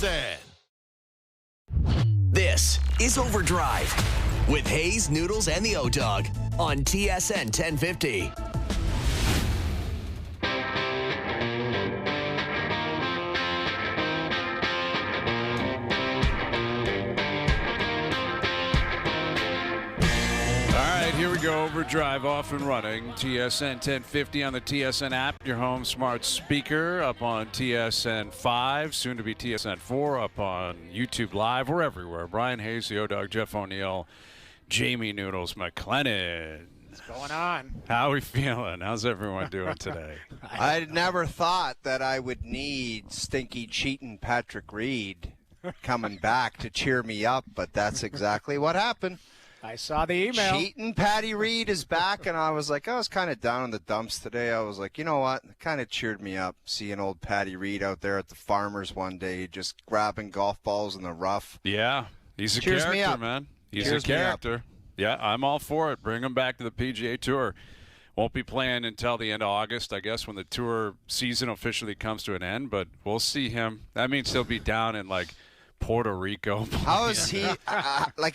TSN. This is OverDrive with Hayes, Noodles, and the O-Dog on TSN 1050. Here we go, OverDrive off and running. TSN 1050 on the TSN app, your home smart speaker, up on TSN 5, soon to be TSN 4, up on YouTube Live. We're everywhere. Brian Hayes, the O-Dog, Jeff O'Neill, Jamie Noodles McLennan. What's going on? How are we feeling? How's everyone doing today? I never thought that I would need stinky cheating Patrick Reed coming back to cheer me up, but that's exactly what happened. I saw the email. Cheating Patty Reed is back, and I was like, I was kind of down in the dumps today. I was like, you know what? It kind of cheered me up seeing old Patty Reed out there at the Farmers one day just grabbing golf balls in the rough. Yeah, he's a Cheers me character, up. man. He's Cheers a character. Yeah, I'm all for it. Bring him back to the PGA Tour. Won't be playing until the end of August, I guess, when the tour season officially comes to an end, but we'll see him. That means he'll be down in, like, Puerto Rico. How is he?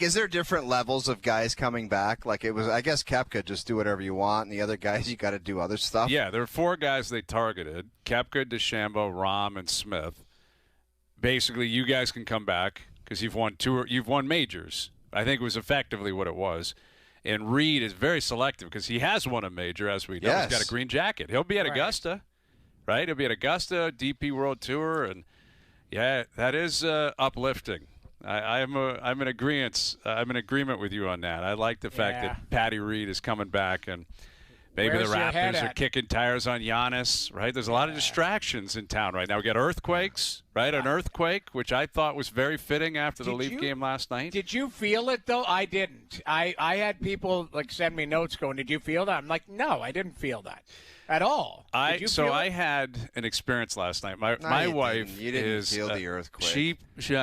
Is there different levels of guys coming back? Like, it was, I guess Koepka, just do whatever you want, and the other guys, you got to do other stuff. Yeah, there are four guys they targeted: Koepka, DeChambeau, Rahm, and Smith. Basically, you guys can come back because you've won majors. I think it was effectively what it was. And Reed is very selective because he has won a major, as we know. Yes. He's got a green jacket. He'll be at Augusta, right? He'll be at Augusta, DP World Tour, and yeah, that is uplifting. I'm in agreement. I'm in agreement with you on that. I like the fact that Patty Reed is coming back, and maybe Where's the your head Raptors are at? kicking tires on Giannis. Right? There's a lot of distractions in town right now. We got earthquakes, right? An earthquake, which I thought was very fitting after the Leaf game last night. Did you feel it, though? I didn't. I had people send me notes going, did you feel that? I'm like, no, I didn't feel that at all. Did you feel I it? had an experience last night. My you wife didn't. You didn't is feel the earthquake.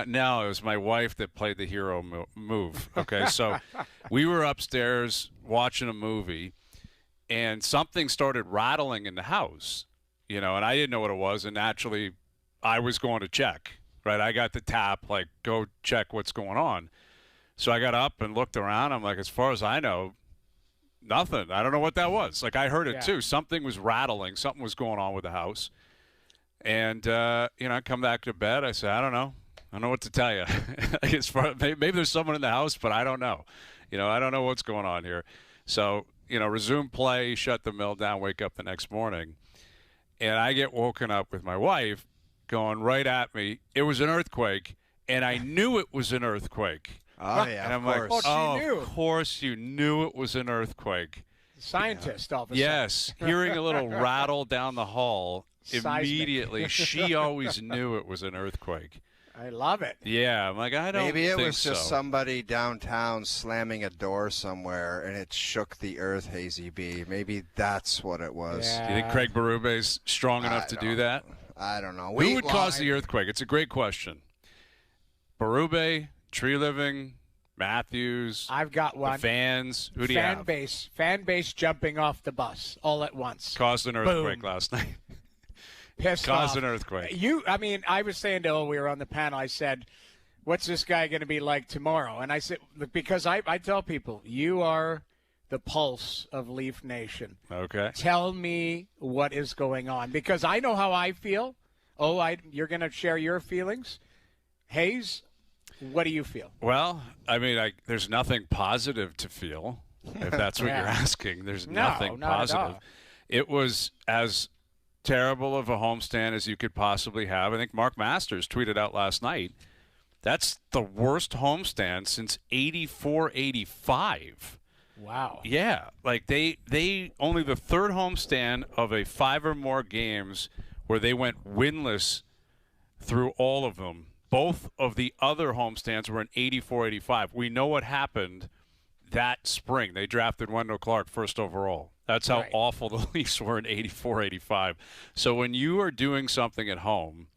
No, it was my wife that played the hero move. Okay, so we were upstairs watching a movie, and something started rattling in the house, and I didn't know what it was, and naturally I was going to check, right? I got the tap, like, go check what's going on. So I got up and looked around. I'm like, as far as I know, nothing. I don't know what that was. Like, I heard it too. Something was rattling. Something was going on with the house. And, I come back to bed. I say, I don't know. I don't know what to tell you. Maybe there's someone in the house, but I don't know. I don't know what's going on here. So, resume play, shut the mill down, wake up the next morning. And I get woken up with my wife going right at me. It was an earthquake, and I knew it was an earthquake. Oh, yeah, and I'm of course. like, of course you knew it was an earthquake. Scientist, all of a sudden. Yes, hearing a little rattle down the hall, Seismic. immediately, she always knew it was an earthquake. I love it. Yeah, I'm like, I don't Maybe it think was just so. somebody downtown slamming a door somewhere, and it shook the earth, Hazy B. Maybe that's what it was. Yeah. Do you think Craig Berube's strong enough to do that? I don't know. Who would cause the earthquake? It's a great question. Berube, Tree Living, Matthews, I've got one. the fans. Who do you have? Fan base jumping off the bus all at once. Caused an earthquake Boom. last night. Pissed Caused off. an earthquake. I was saying to we were on the panel, I said, what's this guy going to be like tomorrow? And I said, because I tell people, you are the pulse of Leaf Nation. Okay. Tell me what is going on, because I know how I feel. You're going to share your feelings. Hayes, what do you feel? Well, there's nothing positive to feel, if that's what you're asking. There's nothing not at positive. all. It was as terrible of a homestand as you could possibly have. I think Mark Masters tweeted out last night, that's the worst homestand since 84-85. Wow. Yeah, like they only the third homestand of a 5 or more games where they went winless through all of them. Both of the other homestands were in 84-85. We know what happened that spring. They drafted Wendell Clark first overall. That's how awful the Leafs were in 84-85. So when you are doing something at home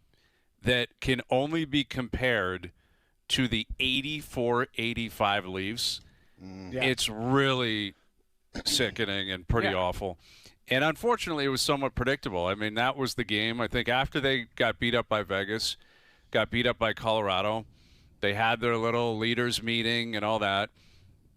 that can only be compared to the 84-85 Leafs, it's really sickening and pretty awful. And unfortunately, it was somewhat predictable. I mean, that was the game. I think after they got beat up by Vegas, got beat up by Colorado. They had their little leaders meeting and all that.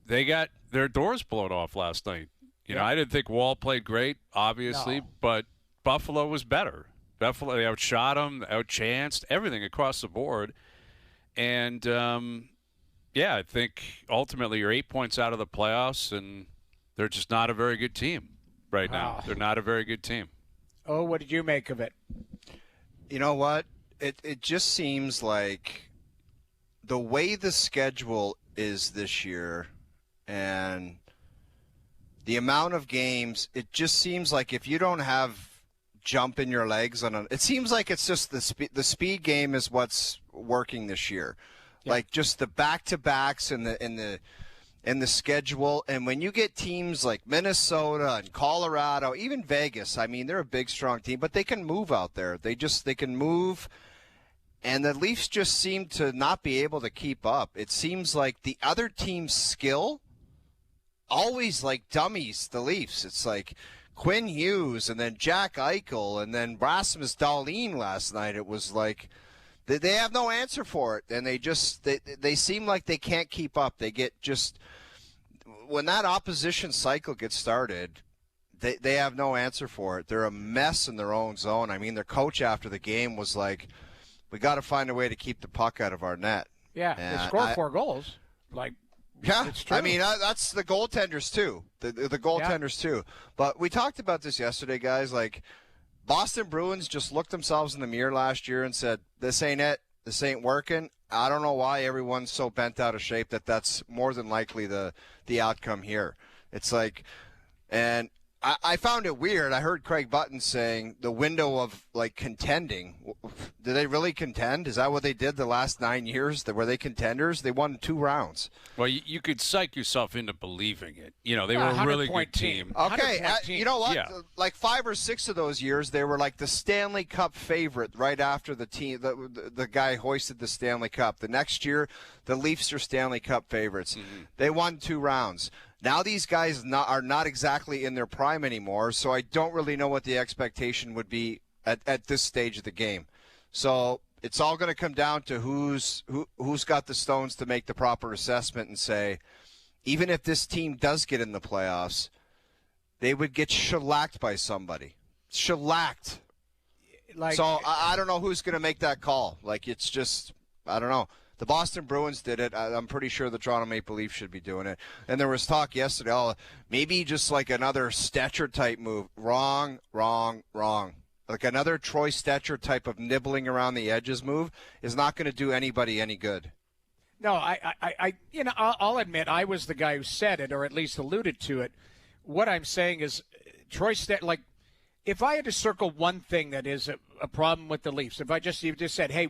They got their doors blown off last night. You know, I didn't think Wall played great, obviously, but Buffalo was better. Buffalo, they outshot them, outchanced, everything across the board. And, I think ultimately you're 8 points out of the playoffs, and they're just not a very good team right now. They're not a very good team. Oh, what did you make of it? You know what? It just seems like the way the schedule is this year and the amount of games, it just seems like if you don't have jump in your legs it seems like it's just the speed game is what's working this year. Yeah. Like just the back-to-backs and the schedule. And when you get teams like Minnesota and Colorado, even Vegas, I mean, they're a big, strong team, but they can move out there. They can move. And the Leafs just seem to not be able to keep up. It seems like the other team's skill always like dummies the Leafs. It's like Quinn Hughes and then Jack Eichel and then Rasmus Dahlin last night. It was like they have no answer for it. And they seem like they can't keep up. They get just – when that opposition cycle gets started, they have no answer for it. They're a mess in their own zone. I mean, their coach after the game was like – we got to find a way to keep the puck out of our net. Yeah, they scored 4 goals. It's true. I mean, that's the goaltenders too. The goaltenders too. But we talked about this yesterday, guys. Like, Boston Bruins just looked themselves in the mirror last year and said, this ain't it. This ain't working. I don't know why everyone's so bent out of shape that's more than likely the outcome here. It's like, and I found it weird. I heard Craig Button saying the window of, like, contending. Do they really contend? Is that what they did the last 9 years? Were they contenders? They won 2 rounds. Well, you could psych yourself into believing it. You know, they were a really good team. Okay, you know what? Yeah. Like 5 or 6 of those years, they were like the Stanley Cup favorite right after the team. The guy hoisted the Stanley Cup. The next year, the Leafs are Stanley Cup favorites. Mm-hmm. They won 2 rounds. Now these guys are not exactly in their prime anymore, so I don't really know what the expectation would be at this stage of the game. So it's all going to come down to who's got the stones to make the proper assessment and say, even if this team does get in the playoffs, they would get shellacked by somebody. Shellacked. So I don't know who's going to make that call. Like, it's just, I don't know. The Boston Bruins did it. I'm pretty sure the Toronto Maple Leafs should be doing it. And there was talk yesterday, maybe just like another Stetcher-type move. Wrong. Like another Troy Stetcher type of nibbling around the edges move is not going to do anybody any good. No, I'll admit I was the guy who said it, or at least alluded to it. What I'm saying is Troy Stetcher, like, if I had to circle one thing that is a problem with the Leafs, if you just said, hey,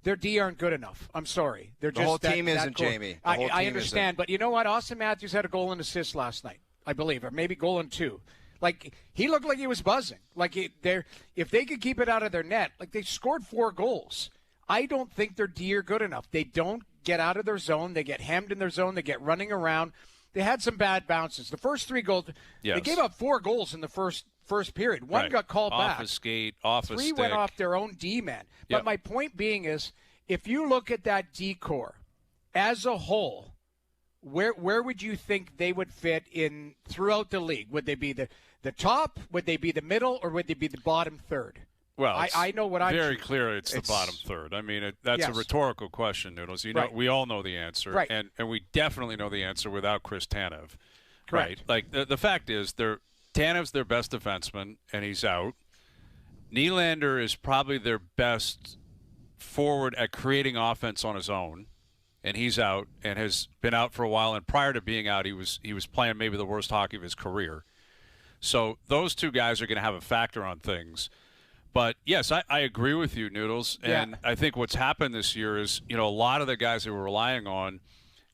their D aren't good enough. I'm sorry. They're just the whole team isn't, Jamie. I understand, isn't. But you know what? Austin Matthews had a goal and assist last night, I believe, or maybe goal and 2. Like, he looked like he was buzzing. Like, if they could keep it out of their net, like, they scored 4 goals. I don't think their D are good enough. They don't get out of their zone. They get hemmed in their zone. They get running around. They had some bad bounces. The first 3 goals, They gave up 4 goals in the first period. One got called back. Off a skate, off a stick. 3 went off their own D-man. But my point being is, if you look at that D-core as a whole, where would you think they would fit in throughout the league? Would they be the top? Would they be the middle? Or would they be the bottom third? Well, I know what I'm very clear. It's the bottom third. I mean, that's a rhetorical question, Noodles. You know, right. We all know the answer, right. and we definitely know the answer without Chris Tanev. Correct. Right? Like the fact is, Tanev's their best defenseman, and he's out. Nylander is probably their best forward at creating offense on his own, and he's out and has been out for a while. And prior to being out, he was playing maybe the worst hockey of his career. So those 2 guys are going to have a factor on things. But yes, I agree with you, Noodles. And I think what's happened this year is, a lot of the guys that we're relying on,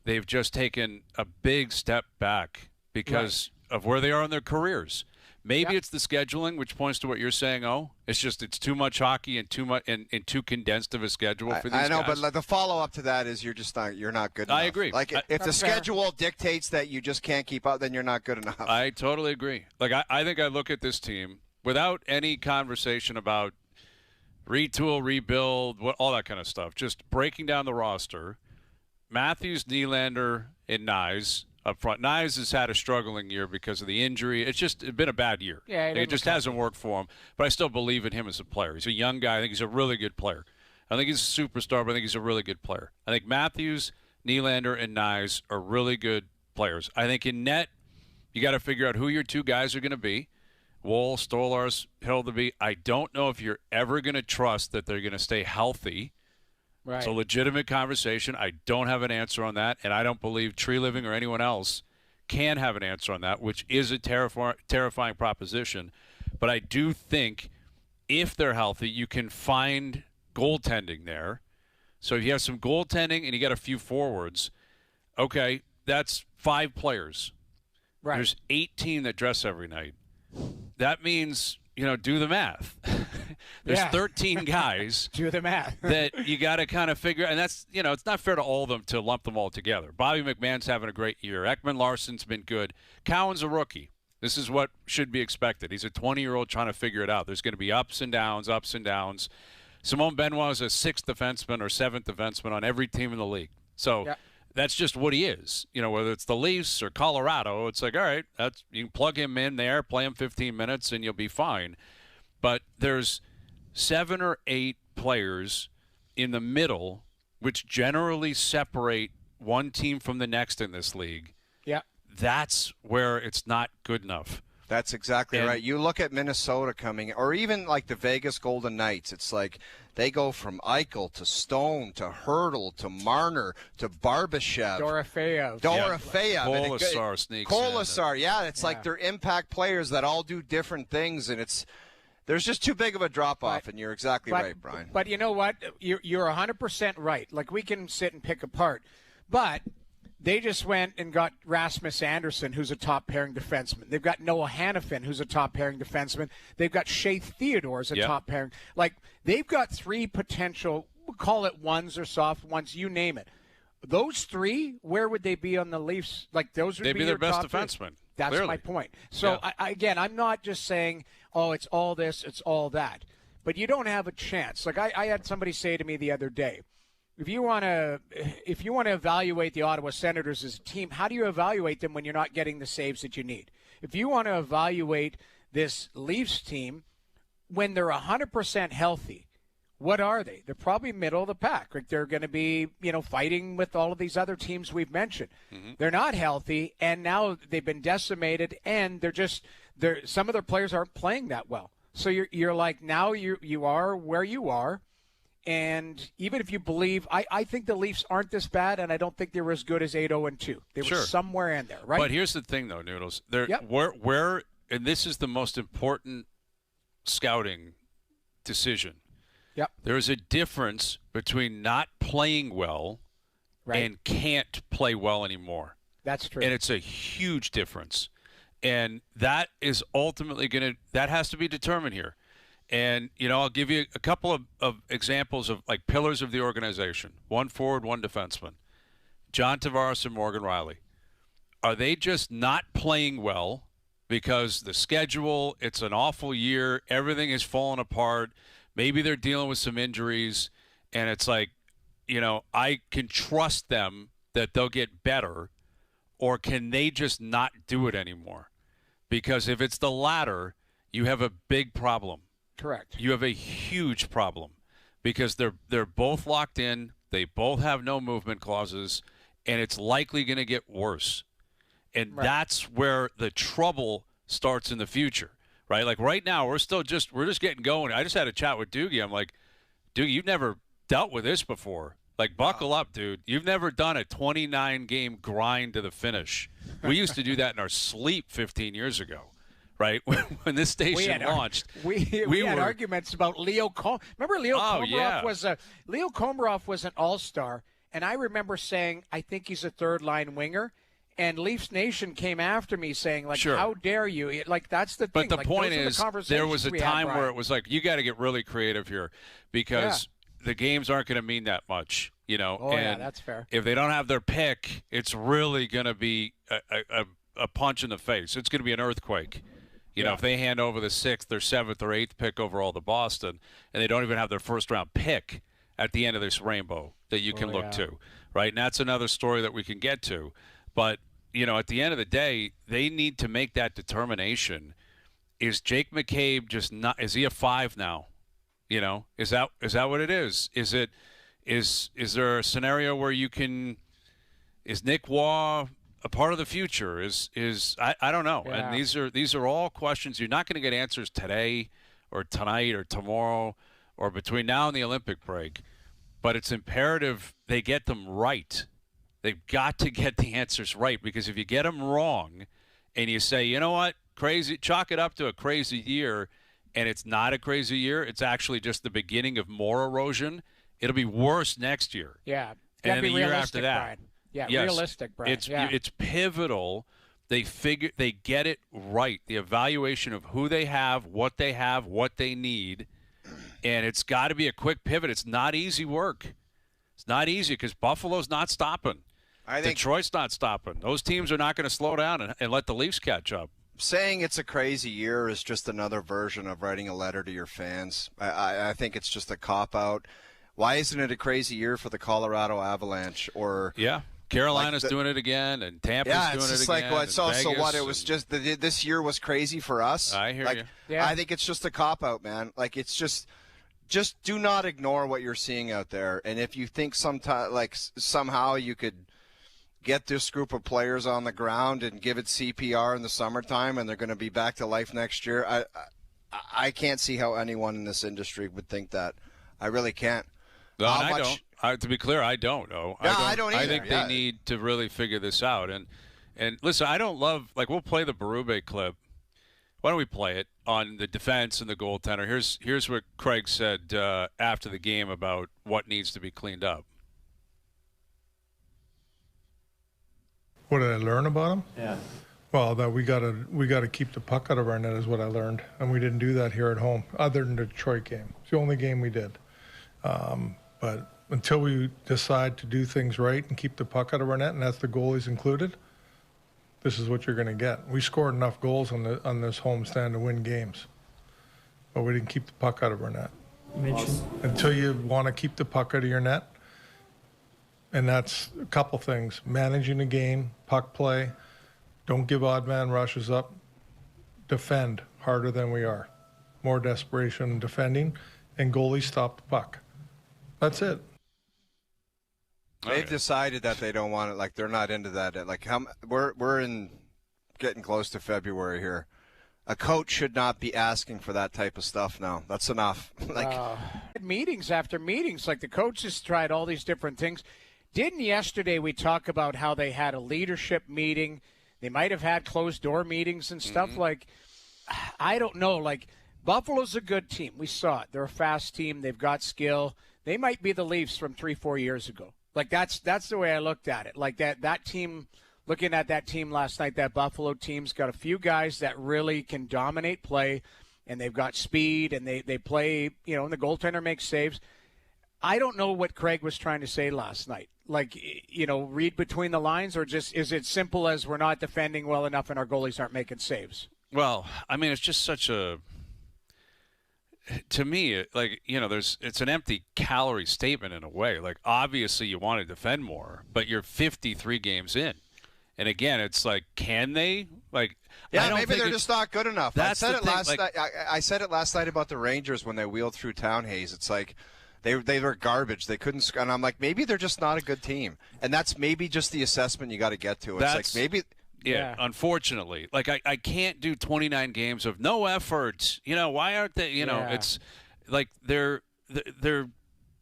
they've just taken a big step back because of where they are in their careers. Maybe it's the scheduling, which points to what you're saying. It's too much hockey and too much and too condensed of a schedule for these guys. I know, but the follow-up to that is you're not good enough. I agree. Like, if the schedule dictates that you just can't keep up, then you're not good enough. I totally agree. Like, I think I look at this team without any conversation about retool, rebuild, all that kind of stuff. Just breaking down the roster. Matthews, Nylander, and Nyes up front. Nyes has had a struggling year because of the injury. It's been a bad year. Yeah, it just hasn't worked for him. But I still believe in him as a player. He's a young guy. I think he's a really good player. I think he's a superstar, but I think he's a really good player. I think Matthews, Nylander, and Nyes are really good players. I think in net, you got to figure out who your two guys are going to be. Woll, Stolarz, Hildeby. I don't know if you're ever going to trust that they're going to stay healthy. Right. It's a legitimate conversation. I don't have an answer on that, and I don't believe Tree Living or anyone else can have an answer on that, which is a terrifying proposition. But I do think if they're healthy, you can find goaltending there. So if you have some goaltending and you got a few forwards, okay, that's 5 players. Right. There's 18 that dress every night. That means, do the math. There's 13 guys. Do the math. that you got to kind of figure, and that's, it's not fair to all of them to lump them all together. Bobby McMahon's having a great year. Ekman Larsson's been good. Cowan's a rookie. This is what should be expected. He's a 20-year-old trying to figure it out. There's going to be ups and downs. Simone Benoit is a 6th defenseman or 7th defenseman on every team in the league. So that's just what he is. Whether it's the Leafs or Colorado, it's like, all right, you can plug him in there, play him 15 minutes, and you'll be fine. But there's 7 or 8 players in the middle which generally separate one team from the next in this league. Yeah. That's where it's not good enough. That's exactly right. You look at Minnesota coming, or even like the Vegas Golden Knights. It's like they go from Eichel to Stone to Hurdle to Marner to Barbashev. Dorofeyev. Kolasar sneaks Kolasar, it's like they're impact players that all do different things, and there's just too big of a drop-off, and you're exactly right, Brian. But you know what? You're 100% right. Like, we can sit and pick apart. But they just went and got Rasmus Andersson, who's a top-pairing defenseman. They've got Noah Hannafin, who's a top-pairing defenseman. They've got Shea Theodore as a top-pairing. Like, they've got 3 potential, we'll call it ones or soft ones, you name it. Those 3, where would they be on the Leafs? Like, those would They'd be their best top defenseman. That's clearly. My point. So, again, I'm not just saying, it's all this, it's all that. But you don't have a chance. Like, I had somebody say to me the other day, if you want to evaluate the Ottawa Senators as a team, how do you evaluate them when you're not getting the saves that you need? If you want to evaluate this Leafs team when they're 100% healthy, what are they? They're probably middle of the pack. Like, they're going to be, fighting with all of these other teams we've mentioned. Mm-hmm. They're not healthy, and now they've been decimated, and some of their players aren't playing that well. So you're like, now you are where you are. And even if you believe, I think the Leafs aren't this bad, and I don't think they were as good as 8-0-2. They were somewhere in there, right? But here's the thing, though, Noodles. Where and this is the most important scouting decision. Yep. There is a difference between not playing well and can't play well anymore. That's true. And it's a huge difference. And that is ultimately that has to be determined here. And, I'll give you a couple of examples of, like, pillars of the organization. 1 forward, 1 defenseman. John Tavares and Morgan Riley. Are they just not playing well because the schedule, it's an awful year, everything is falling apart, maybe they're dealing with some injuries, and it's like, I can trust them that they'll get better, or can they just not do it anymore? Because if it's the latter, you have a big problem. Correct. You have a huge problem because they're both locked in. They both have no movement clauses, and it's likely going to get worse. And that's where the trouble starts in the future, right? Like, right now, we're just getting going. I just had a chat with Doogie. I'm like, Doogie, you've never dealt with this before. Like, buckle up, dude. You've never done a 29-game grind to the finish. We used to do that in our sleep 15 years ago. Right when this station launched, we had arguments about Leo Komarov. Remember, Leo Komarov was an all-star, and I remember saying, I think he's a third-line winger. And Leafs Nation came after me saying, like, how dare you? Like, that's the thing. But the point is, there was a time where it was like, you got to get really creative here because the games aren't going to mean that much, and that's fair. If they don't have their pick, it's really going to be a punch in the face. It's going to be an earthquake. You know, if they hand over the 6th or 7th or 8th pick overall to Boston, and they don't even have their first-round pick at the end of this rainbow that you can look to, right? And that's another story that we can get to. But, you know, at the end of the day, they need to make that determination. Is Jake McCabe just not – is he a 5 now? You know, is that what it is? Is there a scenario where you can – is Nick Waugh – a part of the future? I don't know. Yeah. And these are all questions you're not going to get answers today or tonight or tomorrow or between now and the Olympic break. But it's imperative they get them right. They've got to get the answers right, because if you get them wrong and you say, you know what, crazy, chalk it up to a crazy year, and it's not a crazy year, it's actually just the beginning of more erosion, it'll be worse next year. Yeah. And then the year after that. Brian. Yeah, yes, realistic, Brad. It's pivotal. They get it right. The evaluation of who they have, what they need, and it's got to be a quick pivot. It's not easy work. It's not easy because Buffalo's not stopping. Detroit's not stopping. Those teams are not going to slow down and let the Leafs catch up. Saying it's a crazy year is just another version of writing a letter to your fans. I think it's just a cop-out. Why isn't it a crazy year for the Colorado Avalanche? Carolina's doing it again, and Tampa's doing it again. Yeah, it's just like what? So what? It was just this year was crazy for us. I hear you. Yeah. I think it's just a cop out, man. Like it's just do not ignore what you're seeing out there. And if you think somehow you could get this group of players on the ground and give it CPR in the summertime, and they're going to be back to life next year, I can't see how anyone in this industry would think that. I really can't. No, I don't. To be clear, I don't know. I don't either. I think they need to really figure this out. And listen, I don't love – like, we'll play the Berube clip. Why don't we play it on the defense and the goaltender? Here's what Craig said after the game about what needs to be cleaned up. What did I learn about him? Yeah. Well, that we gotta keep the puck out of our net is what I learned, and we didn't do that here at home, other than the Detroit game. It's the only game we did. But until we decide to do things right and keep the puck out of our net, and that's the goalies included, this is what you're going to get. We scored enough goals on this homestand to win games, but we didn't keep the puck out of our net. Until you want to keep the puck out of your net, and that's a couple things: managing the game, puck play, don't give odd man rushes up, defend harder than we are, more desperation in defending, and goalies stop the puck. That's it. They've decided that they don't want it. Like, they're not into that. Like, we're in getting close to February here. A coach should not be asking for that type of stuff now. That's enough. Meetings after meetings, like the coaches tried all these different things. Didn't yesterday we talk about how they had a leadership meeting? They might have had closed-door meetings and stuff. Like, I don't know. Like, Buffalo's a good team. We saw it. They're a fast team. They've got skill. They might be the Leafs from 3-4 years ago. Like, that's the way I looked at it. Like, that team, looking at that team last night, that Buffalo team's got a few guys that really can dominate play, and they've got speed, and they play, and the goaltender makes saves. I don't know what Craig was trying to say last night. Like, read between the lines, or just is it simple as we're not defending well enough and our goalies aren't making saves? Well, I mean, it's just such a – to me, it's an empty calorie statement in a way. Like, obviously you want to defend more, but you're 53 games in. And again, it's like, can they? Like, yeah, maybe they're just not good enough. I said it last night. I said it last night about the Rangers when they wheeled through Town Haze. It's like they were garbage. They couldn't. And I'm like, maybe they're just not a good team. And that's maybe just the assessment you got to get to. It's like maybe. Yeah, unfortunately. Like, I can't do 29 games of no effort. Why aren't they, it's like they're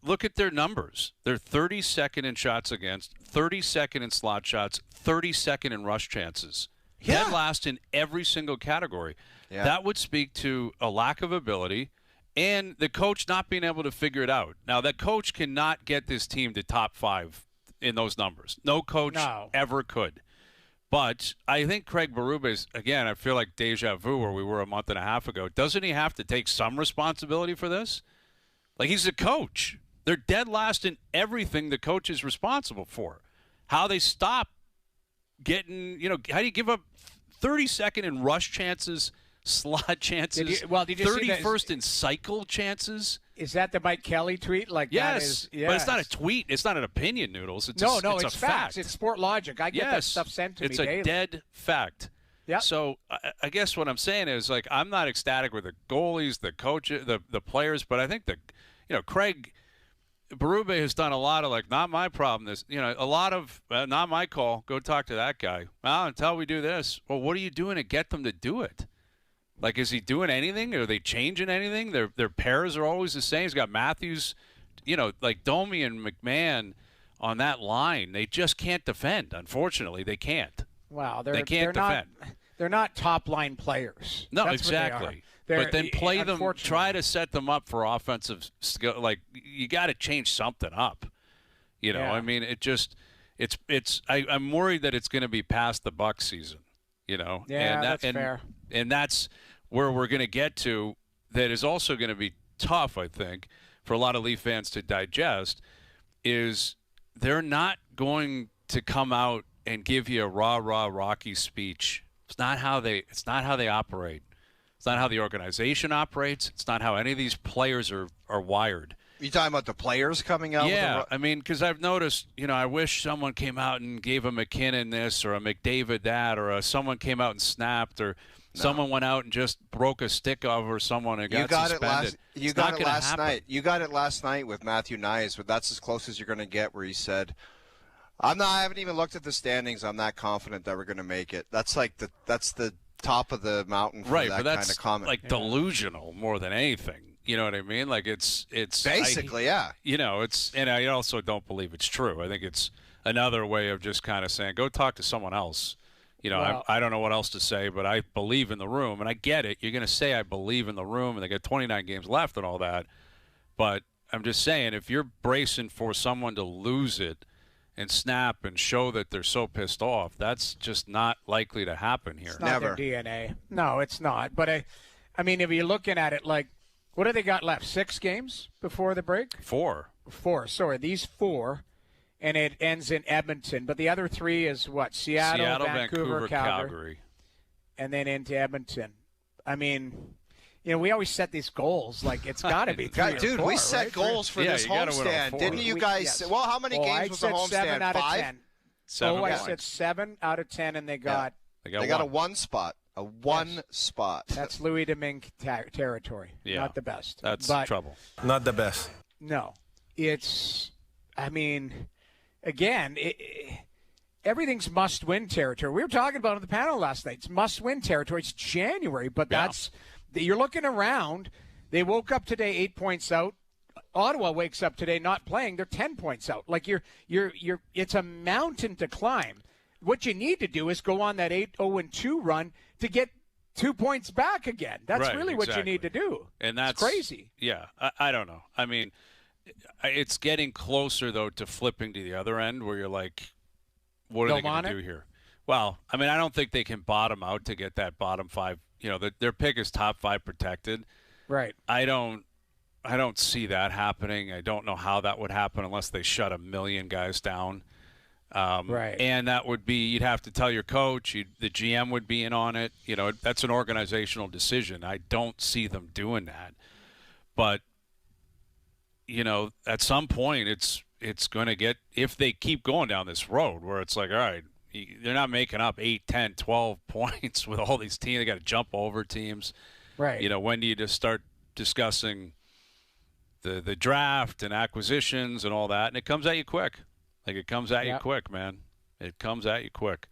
look at their numbers. They're 32nd in shots against, 32nd in slot shots, 32nd in rush chances. Yeah. Dead last in every single category. Yeah. That would speak to a lack of ability and the coach not being able to figure it out. Now, that coach cannot get this team to top 5 in those numbers. No coach ever could. But I think Craig Berube's, again, I feel like deja vu where we were a month and a half ago. Doesn't he have to take some responsibility for this? Like, he's a coach. They're dead last in everything the coach is responsible for. How they stop getting, how do you give up 32nd in rush chances, slot chances. Did you see that? 31st in cycle chances. Is that the Mike Kelly tweet? Like Yes, that is, but it's not a tweet. It's not an opinion, Noodles. It's no, it's it's a facts. fact. It's sport logic. I get that Yes, stuff sent to it's me a daily. dead fact. Yeah. So I guess what I'm saying is, like, I'm not ecstatic with the goalies, the coaches, the players, but I think Craig Berube has done a lot of, like, not my problem. A lot of not my call. Go talk to that guy. Well, until we do this. Well, what are you doing to get them to do it? Like, is he doing anything? Are they changing anything? Their pairs are always the same. He's got Matthews, like Domi and McMahon on that line. They just can't defend. Unfortunately, they can't. Wow, they can't defend. They're not top line players. No, That's exactly. But then play them. Try to set them up for offensive skill. Like, you got to change something up. Yeah. I mean, I'm worried that it's going to be past the Bucs season. Yeah, and that's fair. And that's where we're going to get to. That is also going to be tough, I think, for a lot of Leaf fans to digest. Is they're not going to come out and give you a rah Rocky speech. It's not how they operate. It's not how the organization operates. It's not how any of these players are wired. You talking about the players coming out? Yeah, I mean, because I've noticed, I wish someone came out and gave a McKinnon this or a McDavid that, or someone came out and snapped, or someone went out and just broke a stick over someone and got suspended. You got it last night. You got it last night with Matthew Nyes, but that's as close as you're going to get, where he said, I haven't even looked at the standings. I'm not confident that we're going to make it. That's the top of the mountain for that kind of comment. Like delusional more than anything. You know what I mean? Like it's basically, yeah. And I also don't believe it's true. I think it's another way of just kind of saying, go talk to someone else. I don't know what else to say, but I believe in the room, and I get it. You're going to say I believe in the room, and they got 29 games left and all that. But I'm just saying, if you're bracing for someone to lose it and snap and show that they're so pissed off, that's just not likely to happen here. It's not their DNA. No, it's not. But I mean, if you're looking at it, like, what do they got left? 6 games before the break? 4. Sorry, these 4, and it ends in Edmonton. But the other 3 is what? Seattle, Vancouver, Calgary, and then into Edmonton. I mean, we always set these goals. Like, it's got to be 3 Dude, or 4, we set goals for this homestand. Didn't you guys? Yes. Well, how many games was the homestand? 7 out of 5? 10. 7 I said 7 out of 10, and they got They got a 1 spot. A 1 spot. That's Louis Domingue territory. Yeah. Not the best. That's trouble. Not the best. No. It's, I mean, again, everything's must-win territory. We were talking about it on the panel last night. It's must-win territory. It's January, but you're looking around. They woke up today 8 points out. Ottawa wakes up today not playing. They're 10 points out. Like, it's a mountain to climb. What you need to do is go on that 8-0-2 run to get 2 points back again. That's really what you need to do. And that's it's crazy. Yeah, I don't know. I mean, it's getting closer, though, to flipping to the other end where you're like, what are they going to do here? Well, I mean, I don't think they can bottom out to get that bottom 5. Their pick is top 5 protected. Right. I don't see that happening. I don't know how that would happen unless they shut 1 million guys down. Right. And that would be, you'd have to tell your coach, the GM would be in on it. That's an organizational decision. I don't see them doing that. But, at some point it's going to get, if they keep going down this road where it's like, all right, they're not making up 8, 10, 12 points with all these teams. They got to jump over teams. Right. When do you just start discussing the draft and acquisitions and all that? And it comes at you quick. Like, it comes at you quick, man. It comes at you quick.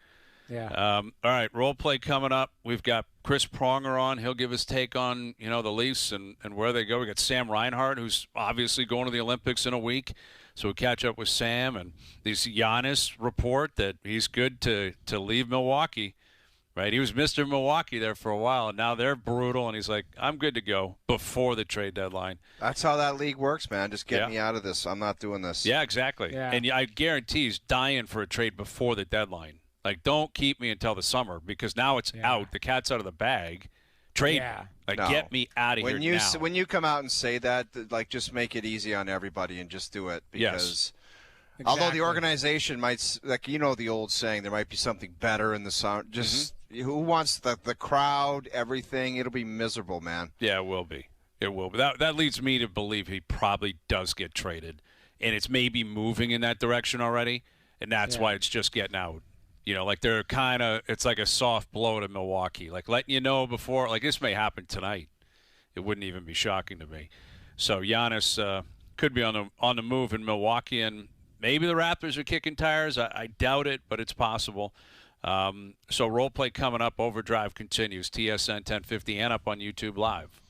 Yeah. All right, role play coming up. We've got Chris Pronger on. He'll give his take on, the Leafs and where they go. We got Sam Reinhart, who's obviously going to the Olympics in a week. So we catch up with Sam. And these Giannis report that he's good to leave Milwaukee. Right? He was Mr. Milwaukee there for a while, and now they're brutal, and he's like, I'm good to go before the trade deadline. That's how that league works, man. Just get me out of this. I'm not doing this. Yeah, exactly. Yeah. And I guarantee he's dying for a trade before the deadline. Like, don't keep me until the summer because now it's out. The cat's out of the bag. Trade me. Like, get me out of here now. When you come out and say that, like, just make it easy on everybody and just do it because although the organization might, like, the old saying, there might be something better in the summer, just Who wants the crowd, everything? It'll be miserable, man. Yeah, it will be. It will be. That leads me to believe he probably does get traded, and it's maybe moving in that direction already, and that's why it's just getting out. You know, like they're kind of, it's like a soft blow to Milwaukee, like letting you know before, like this may happen tonight. It wouldn't even be shocking to me. So Giannis could be on the move in Milwaukee, and maybe the Raptors are kicking tires. I doubt it, but it's possible. So role play coming up. OverDrive continues. TSN 1050 and up on YouTube Live.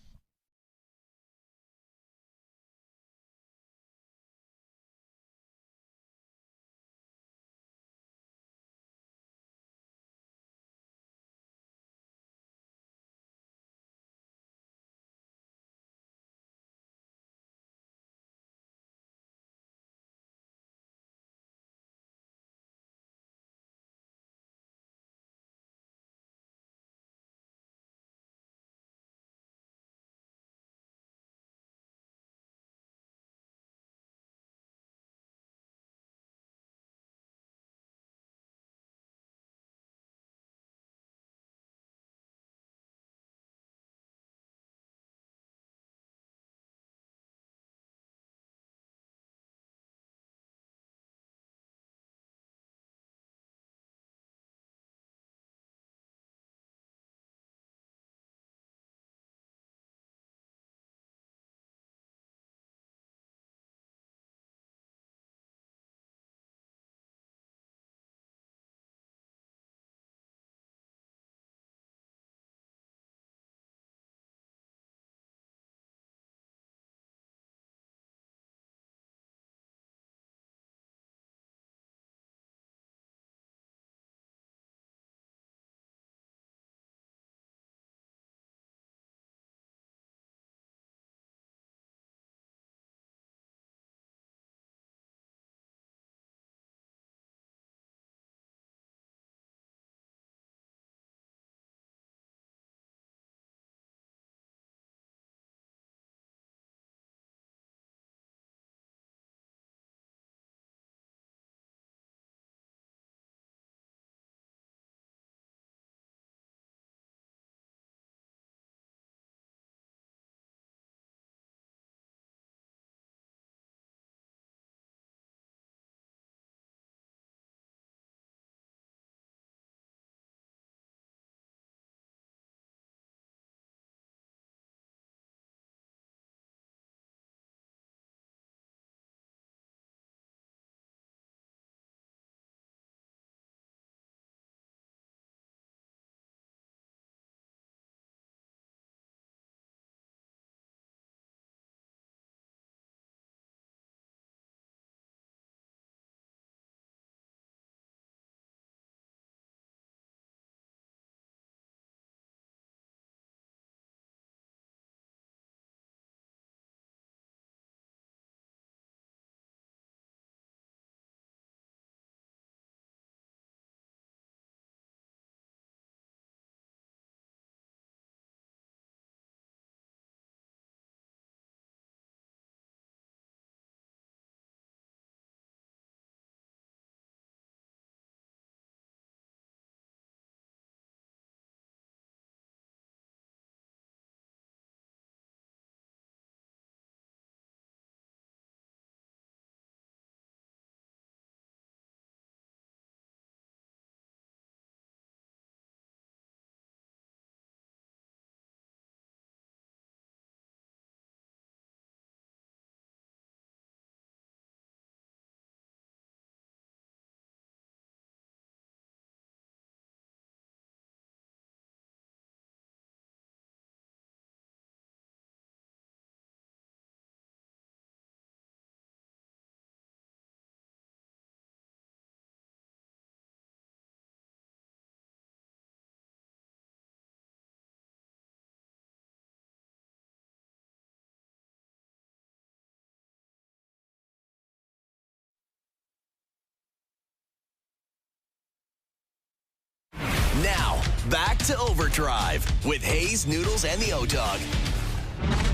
Now, back to OverDrive with Hayes, Noodles, and the O-Dog.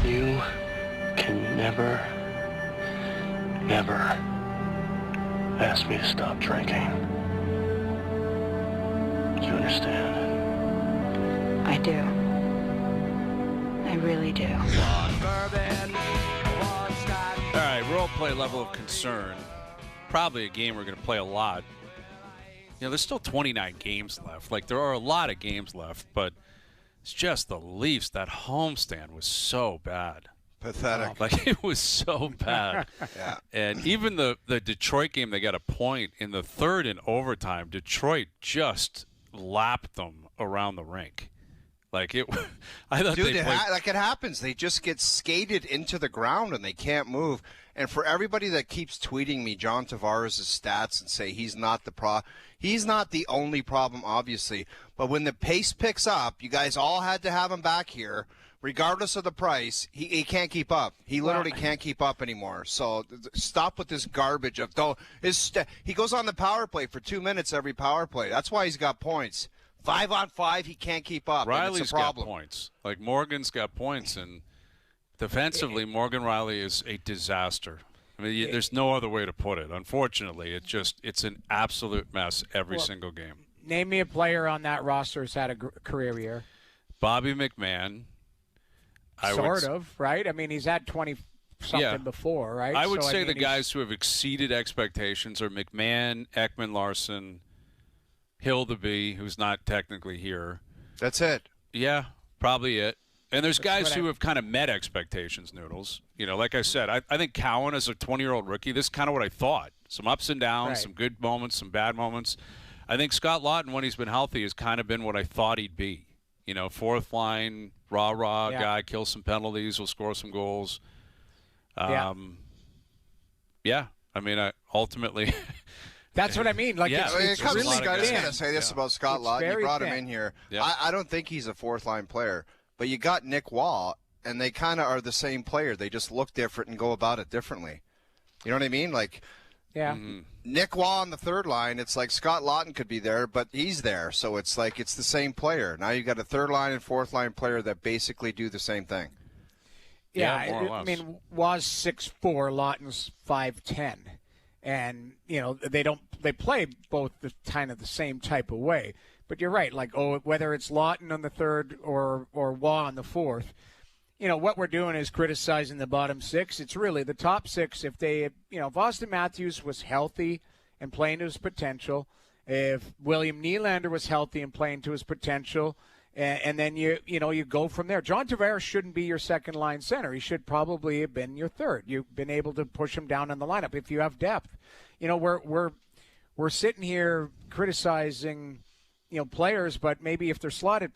You can never ask me to stop drinking. Do you understand? I do. I really do. All right, role play level of concern. Probably a game we're going to play a lot. You know, there's still 29 games left. Like, there are a lot of games left, but it's just the Leafs. That homestand was so bad. Pathetic. Like, it was so bad. Yeah. And even the Detroit game, they got a point in the third in overtime. Detroit just lapped them around the rink. Like, it, I thought Dude, they played. like it happens. They just get skated into the ground and they can't move. And for everybody that keeps tweeting me John Tavares' stats and say he's not he's not the only problem, obviously. But when the pace picks up, you guys all had to have him back here. Regardless of the price, he can't keep up. He literally can't keep up anymore. So stop with this garbage of he goes on the power play for 2 minutes every power play. That's why he's got points. 5-on-5, he can't keep up. Riley's got points. Like, Morgan's got points, and defensively, Morgan Riley is a disaster. I mean, there's no other way to put it. Unfortunately, it's an absolute mess every single game. Name me a player on that roster who's had a career year. Bobby McMahon. Sort of, right? I mean, he's had 20-something before, right? I would say the guys who have exceeded expectations are McMahon, Ekman Larson, Hildeby, who's not technically here. That's it. Yeah, probably it. And there's guys who have kind of met expectations, Noodles. You know, like I said, I think Cowan as a 20-year-old rookie, this is kind of what I thought. Some ups and downs, some good moments, some bad moments. I think Scott Laughton, when he's been healthy, has kind of been what I thought he'd be. You know, fourth line, rah-rah guy, kill some penalties, will score some goals. I mean, ultimately – that's what I mean. Like, I it's was really going to say this about Scott Laughton. You brought him in here. Yeah. I don't think he's a fourth-line player, but you got Nick Waugh, and they kind of are the same player. They just look different and go about it differently. You know what I mean? Like, Nick Waugh on the third line, it's like Scott Laughton could be there, but he's there. So it's like it's the same player. Now you got a third-line and fourth-line player that basically do the same thing. Yeah, more or less. I mean, Waugh's 6'4", Laughton's 5'10". And, you know, they play both kind of the same type of way. But you're right, like, whether it's Laughton on the third or Waugh on the fourth, you know, what we're doing is criticizing the bottom six. It's really the top six. If if Auston Matthews was healthy and playing to his potential, if William Nylander was healthy and playing to his potential, and then you go from there. John Tavares shouldn't be your second line center. He should probably have been your third. You've been able to push him down in the lineup if you have depth. You know, we're sitting here criticizing, players, but maybe if they're slotted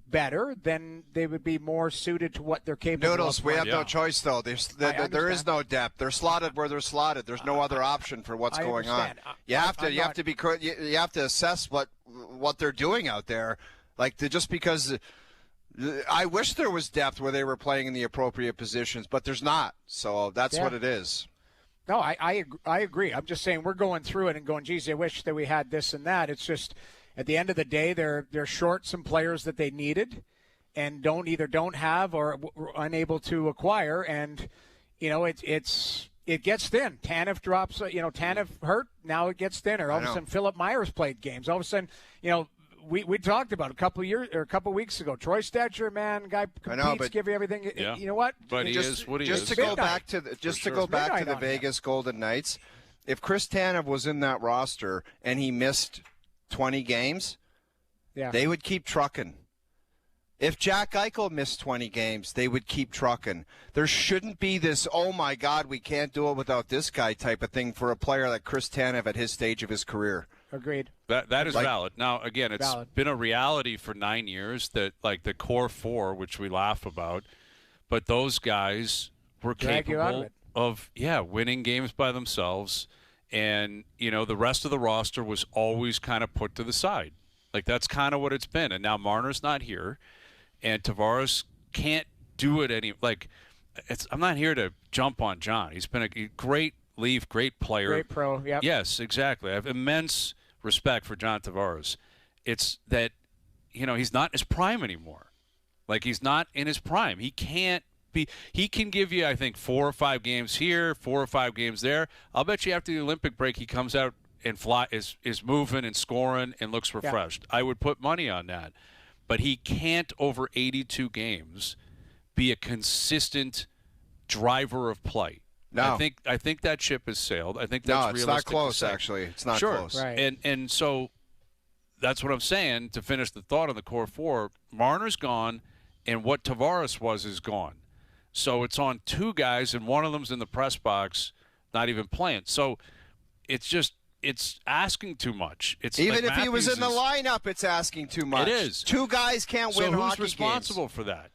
better, then they would be more suited to what they're capable Noodles, of. we have no choice, though. There is no depth. They're slotted where they're slotted. There's no other option for what's going on. You have to assess what they're doing out there. Like, just because I wish there was depth where they were playing in the appropriate positions, but there's not. So that's what it is. No, I agree. I'm just saying we're going through it and going, geez, I wish that we had this and that. It's just at the end of the day, they're short some players that they needed and don't have or were unable to acquire. And, it gets thin. Tanev drops, Tanev hurt. Now it gets thinner. All of a sudden, Philip Myers played games. All of a sudden, we talked about a couple weeks ago. Troy Stetcher, man, guy competes, give you everything. Yeah. You know what? But he is what he is. To go back to the Vegas Golden Knights, if Chris Tanev was in that roster and he missed 20 games, they would keep trucking. If Jack Eichel missed 20 games, they would keep trucking. There shouldn't be this, oh, my God, we can't do it without this guy type of thing for a player like Chris Tanev at his stage of his career. Agreed. That is valid. Now, again, it's been a reality for 9 years that, like, the core four, which we laugh about, but those guys were capable of winning games by themselves. And, the rest of the roster was always kind of put to the side. Like, that's kind of what it's been. And now Marner's not here, and Tavares can't do it I'm not here to jump on John. He's been a great Leaf, great player. Great pro, yep. Yes, exactly. I have immense respect for John Tavares. It's that, he's not in his prime anymore. Like, he's not in his prime. He can't be. He can give you, I think, 4 or 5 games here, 4 or 5 games there. I'll bet you after the Olympic break he comes out and is moving and scoring and looks refreshed. I would put money on that. but he can't over 82 games be a consistent driver of play. No. I think that ship has sailed. I think that's it's realistic. not close, to say. actually. It's not sure. close. Right. And so that's what I'm saying to finish the thought on the core four. Marner's gone, and what Tavares was is gone. So it's on two guys, and one of them's in the press box, not even playing. So it's asking too much. It's Even like if he was in the Matthews lineup, it's asking too much. It is. Two guys can't win So hockey who's responsible games. for that?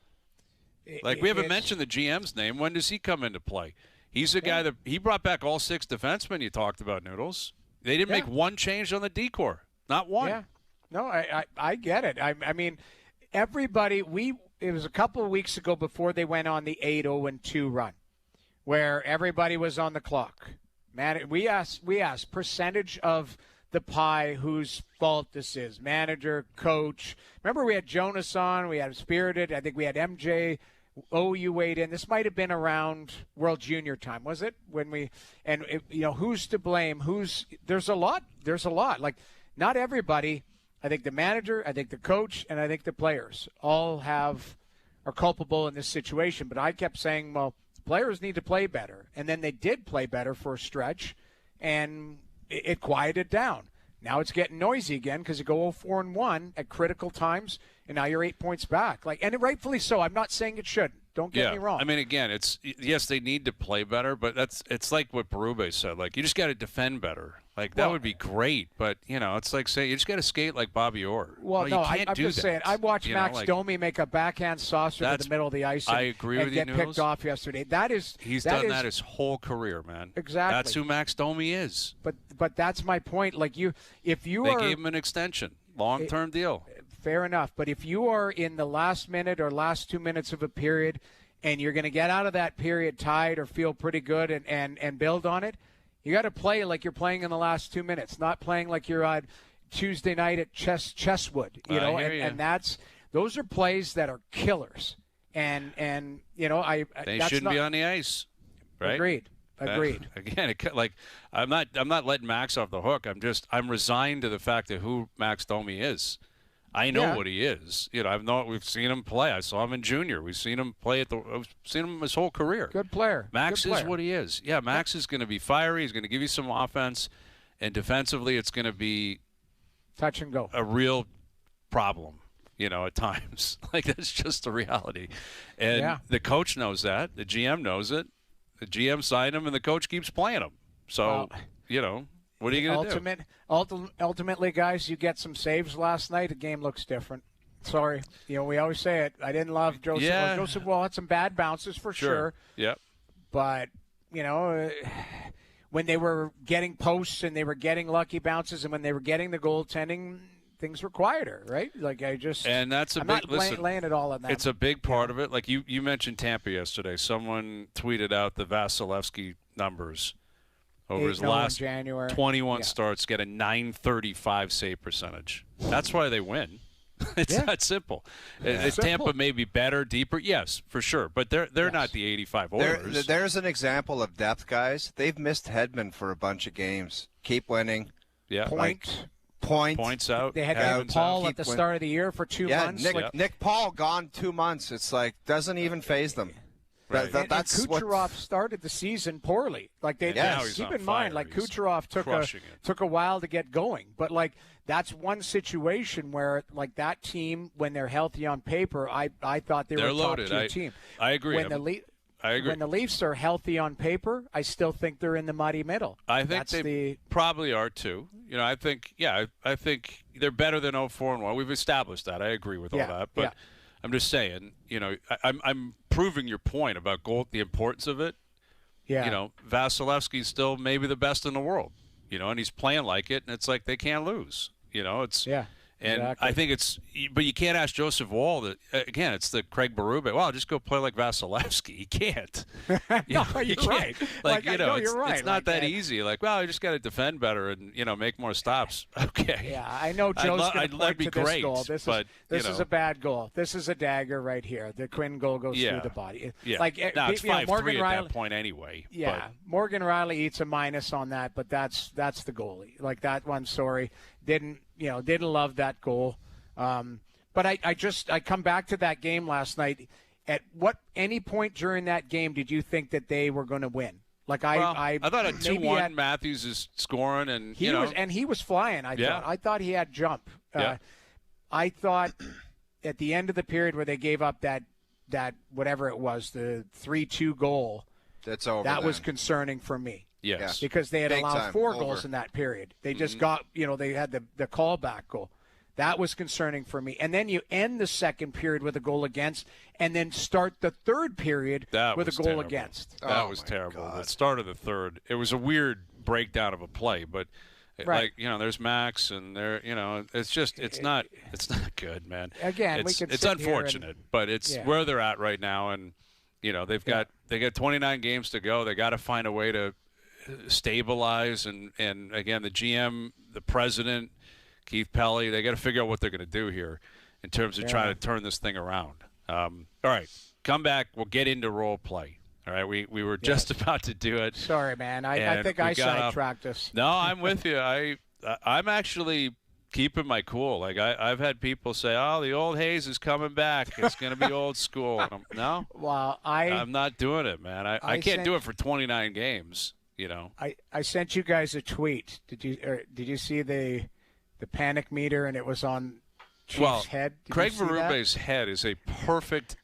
Like, we haven't mentioned the GM's name. When does he come into play? He's a guy that he brought back all 6 defensemen you talked about, Noodles. They didn't make one change on the decor. Not one. Yeah. No, I get it. I mean, everybody, it was a couple of weeks ago before they went on the 8-0-2 run where everybody was on the clock. Man, we asked percentage of the pie whose fault this is. Manager, coach. Remember we had Jonas on, we had Spirited, I think we had MJ, OU weighed in. This might have been around World Junior time, was it? Who's to blame? There's a lot. Like, not everybody. I think the manager, I think the coach, and I think the players all are culpable in this situation. But I kept saying, well, players need to play better. And then they did play better for a stretch, and it quieted down. Now it's getting noisy again because you go 0-4-1 at critical times, and now you're 8 points back. And rightfully so. I'm not saying it shouldn't. Don't get me wrong. I mean, again, yes, they need to play better, but it's like what Berube said. Like, you just got to defend better. Like, that would be great, but it's like saying you just got to skate like Bobby Orr. Well, no, you can't I'm do just that. saying. I watched Max Domi make a backhand saucer in the middle of the ice. I agree with you, and get picked off yesterday. He's done that his whole career, man. Exactly. That's who Max Domi is. But that's my point. Like, they gave him an extension, long-term deal. Fair enough. But if you are in the last minute or last 2 minutes of a period, and you're going to get out of that period tied or feel pretty good and build on it, you got to play like you're playing in the last 2 minutes, not playing like you're on Tuesday night at Chesswood. Those are plays that are killers. And they shouldn't be on the ice. Right? Agreed. Again, I'm not letting Max off the hook. I'm resigned to the fact of who Max Domi is. I know what he is. We've seen him play. I saw him in junior. We've seen him play I've seen him his whole career. Good player. Max is what he is. Yeah, Max is going to be fiery. He's going to give you some offense, and defensively, it's going to be touch and go. A real problem. At times. Like, that's just the reality. And the coach knows that. The GM knows it. The GM signed him, and the coach keeps playing him. So, what are you going to do? Ultimately, guys, you get some saves last night. The game looks different. Sorry. We always say it. I didn't love Joseph. Yeah. Joseph Wall had some bad bounces for sure. Yep. But, when they were getting posts and they were getting lucky bounces and when they were getting the goaltending, things were quieter, right? And that's I'm not laying it all on that. It's a big part of it. Like you mentioned Tampa yesterday. Someone tweeted out the Vasilevsky numbers over his last January. 21 starts, get a .935 save percentage. That's why they win. It's that simple. Is Tampa maybe better, deeper? Yes, for sure. But they're not the 85 Oilers. There's an example of depth, guys. They've missed Hedman for a bunch of games. Keep winning. Yeah. Points out. They had Paul at the start of the year for 2 months. Nick Paul gone 2 months. It's like doesn't even faze them. Right. That's Kucherov started the season poorly. Like keep in mind, like Kucherov took a while to get going, but like that's one situation where like that team when they're healthy on paper, I thought they were a top-tier team. I agree. I agree. When the Leafs are healthy on paper, I still think they're in the muddy middle. I think they probably are too. I think they're better than 0-4-1. We've established that. I agree with all that, but. I'm just saying, I'm proving your point about the importance of it. Yeah. Vasilevsky's still maybe the best in the world, and he's playing like it, and it's like they can't lose. And exactly. I think but you can't ask Joseph Wall that, again, it's the Craig Berube. Well, just go play like Vasilevsky. You can't. You're right. It's not that easy. Like, well, you just got to defend better and, make more stops. Okay. Yeah, I know Joe's going to point to this goal. This is a bad goal. This is a dagger right here. The Quinn goal goes through the body. Yeah. It's 5-3 at that point anyway. Yeah. Morgan Riley eats a minus on that, but that's the goalie. Like that one, sorry. Didn't love that goal. But I come back to that game last night. At any point during that game did you think that they were going to win? Like I thought at 2-1 Matthews is scoring, and he was flying. I thought he had jump. I thought at the end of the period where they gave up that whatever it was, the 3-2 goal. That's over. That was concerning for me. Yes, because they had Big allowed time. 4 Over. goals in that period. They just got they had the callback goal. That was concerning for me. And then you end the second period with a goal against, and then start the third period with a goal terrible. against. That was terrible. The start of the third, it was a weird breakdown of a play, but like there's Max, and it's not good, man. Again, it's unfortunate, but it's where they're at right now, and they got 29 games to go. They got to find a way to stabilize, and again, the GM, the president, Keith Pelly, they got to figure out what they're going to do here in terms of trying to turn this thing around. All right, come back. We'll get into role play. All right, we were just about to do it. Sorry, man. I think I sidetracked us. No, I'm with you. I'm actually keeping my cool. Like I've had people say, "Oh, the old Hayes is coming back. It's going to be old school." No, well, I'm not doing it, man. I can't do it for 29 games. I sent you guys a tweet. Did you see the panic meter, and it was on Chief's head? Craig Berube's head is a perfect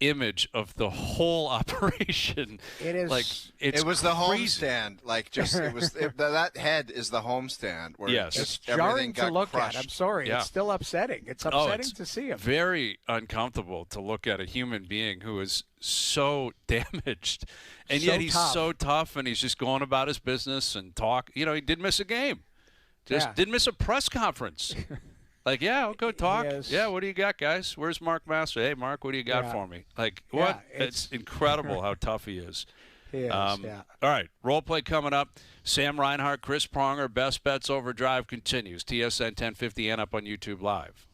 image of the whole operation. It is. It was the crazy. homestand. That head is the homestand. Where it's jarring to look crushed. at. I'm sorry. Yeah. It's still upsetting. It's upsetting to see him. Very uncomfortable to look at a human being who is so damaged, and yet he's so tough, and he's just going about his business and talk. He didn't miss a game. Didn't miss a press conference. I'll go talk. Yeah, what do you got, guys? Where's Mark Master? Hey, Mark, what do you got for me? What? It's incredible how tough he is. He is, All right, role play coming up. Sam Reinhart, Chris Pronger, Best Bets OverDrive continues. TSN 1050 and up on YouTube Live.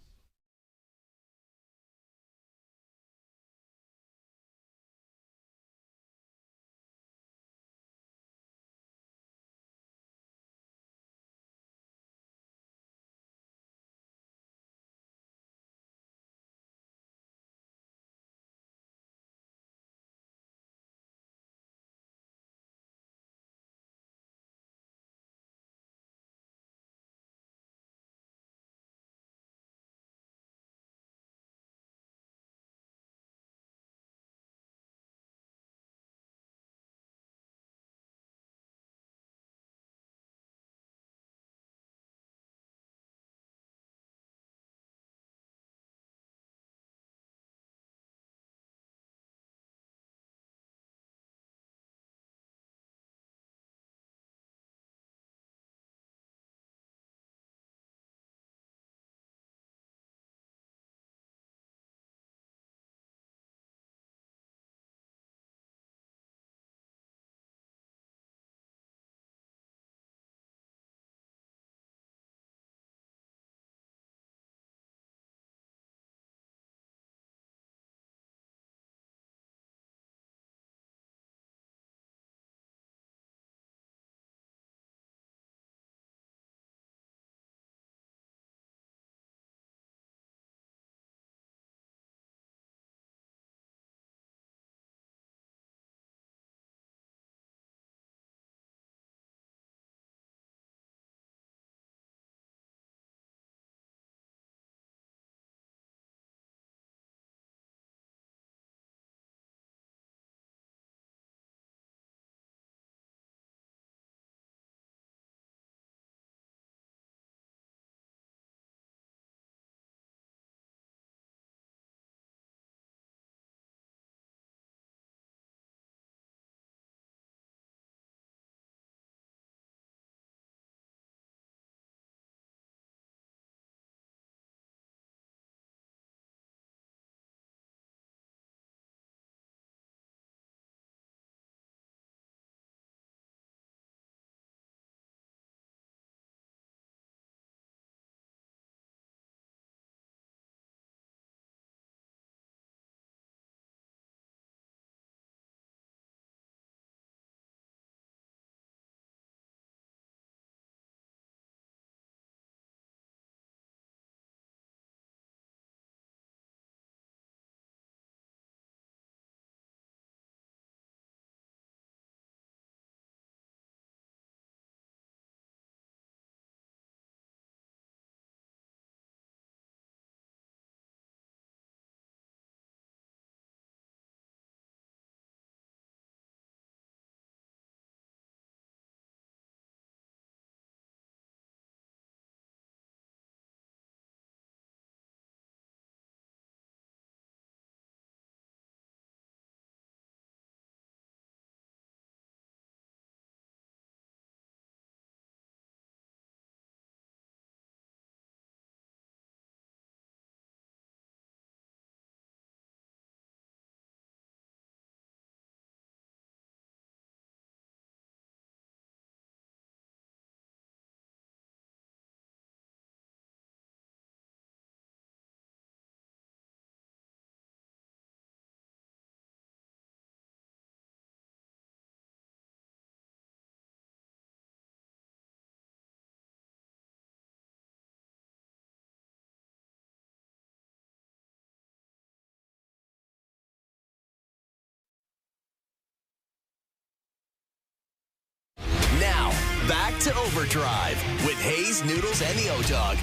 Back to Overdrive with Hayes, Noodles, and the O-Dog.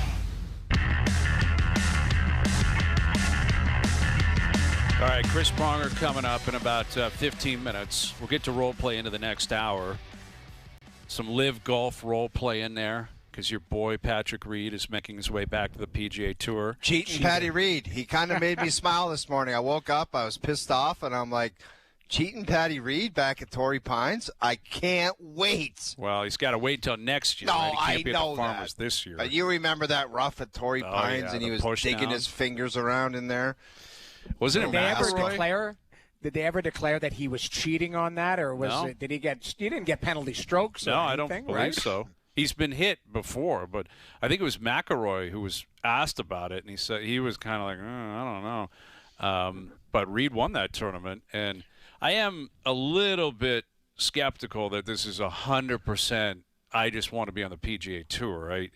All right, Chris Pronger coming up in about 15 minutes. We'll get to role play into the next hour. Some live golf role play in there because your boy Patrick Reed is making his way back to the PGA Tour. Cheating Patty Reed. He kind of made me smile this morning. I woke up, I was pissed off, and I'm like, cheating Patty Reed back at Torrey Pines? I can't wait. Well, he's got to wait till next year. No, right? He can't I be know at the Farmers that. this year. But you remember that rough at Torrey Pines, yeah, and he the was push digging down. his fingers around in there? Wasn't it Did McIlroy? they ever declare that he was cheating on that, or was No. it? Did he get? He didn't get penalty strokes. Or No, anything, I don't believe right? so. He's been hit before, but I think it was McIlroy who was asked about it, and he said he was kind of like, I don't know. But Reed won that tournament, and I am a little bit skeptical that this is 100%. I just want to be on the PGA Tour, right?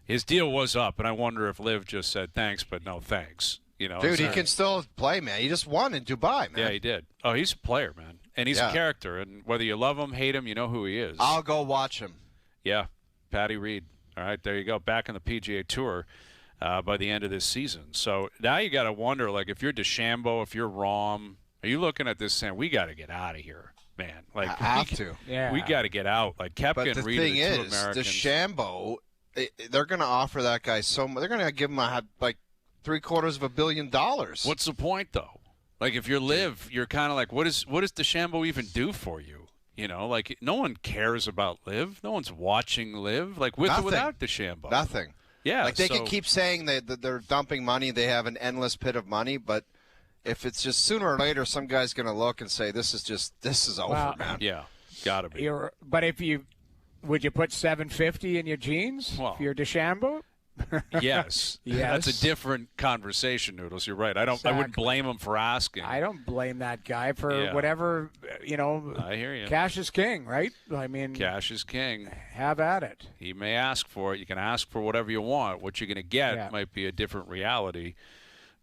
His deal was up, and I wonder if Liv just said thanks, but no thanks. You know, Dude, he can still play, man. He just won in Dubai, man. Yeah, he did. Oh, he's a player, man, and he's a character. And whether you love him, hate him, you know who he is. I'll go watch him. Yeah, Patty Reed. All right, there you go. Back on the PGA Tour by the end of this season. So now you got to wonder, like, if you're DeChambeau, if you're Rahm, are you looking at this saying, we got to get out of here, man? Like, I have to. Yeah. We got to get out. Like, Koepka But and the Reed thing are the two is, Americans. DeChambeau, they're going to offer that guy so much. They're going to give him like $750 million. What's the point, though? Like, if you're Liv, you're kind of like, what does DeChambeau even do for you? You know, like, no one cares about Liv. No one's watching Liv. Like, with or without DeChambeau. Nothing. Yeah. Like, they can keep saying that they're dumping money. They have an endless pit of money. But if it's just sooner or later, some guy's going to look and say, this is over, man. Yeah, got to be. But would you put $750 in your jeans Well, if you're DeChambeau? Yes. Yes. That's a different conversation, Noodles. You're right. I wouldn't Exactly. blame him for asking. I don't blame that guy for whatever, I hear you. Cash is king, right? I mean, Cash is king. have at it. He may ask for it. You can ask for whatever you want. What you're going to get might be a different reality.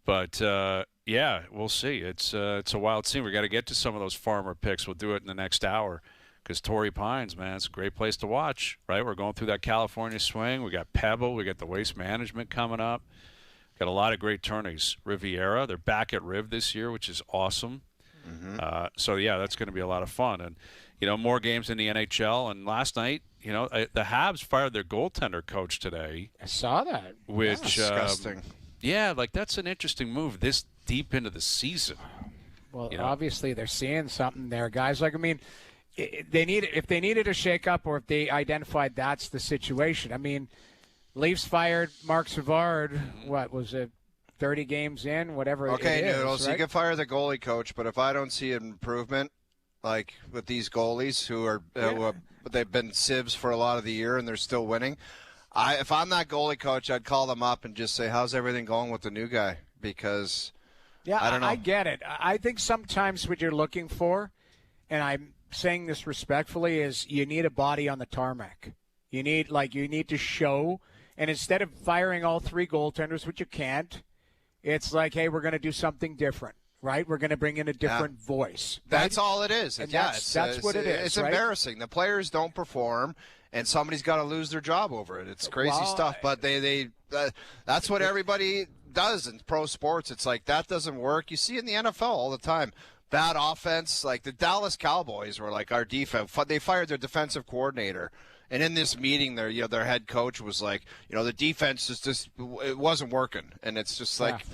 But, we'll see. It's a wild scene. We got to get to some of those farmer picks. We'll do it in the next hour. Because Torrey Pines, man, it's a great place to watch, right? We're going through that California swing. We got Pebble. We got the Waste Management coming up. Got a lot of great tourneys. Riviera, they're back at Riv this year, which is awesome. Mm-hmm. That's going to be a lot of fun. And, more games in the NHL. And last night, the Habs fired their goaltender coach today. I saw that. Which, disgusting. That's an interesting move this deep into the season. Well, obviously they're seeing something there, guys. Like, I mean, if they needed a shakeup, or if they identified that's the situation. I mean, Leafs fired Mark Savard. What was it? 30 games in, whatever. Okay, it is, Noodles, right? you can fire the goalie coach, but if I don't see an improvement, like with these goalies who are they've been sieves for a lot of the year and they're still winning, if I'm that goalie coach, I'd call them up and just say, "How's everything going with the new guy?" Because I don't know. I get it. I think sometimes what you're looking for, and I'm saying this respectfully, is you need a body on the tarmac. You need to show, and instead of firing all three goaltenders, which you can't, it's like, hey, we're going to do something different, right? We're going to bring in a different voice. Right? That's all it is. And that's what it is. It's right? embarrassing. The players don't perform, and somebody's got to lose their job over it. It's crazy stuff, but that's what everybody does in pro sports. It's like, that doesn't work. You see it in the NFL all the time. Bad offense, like the Dallas Cowboys were like, our defense. They fired their defensive coordinator, and in this meeting, their head coach was like, the defense is just, it wasn't working, and it's just like,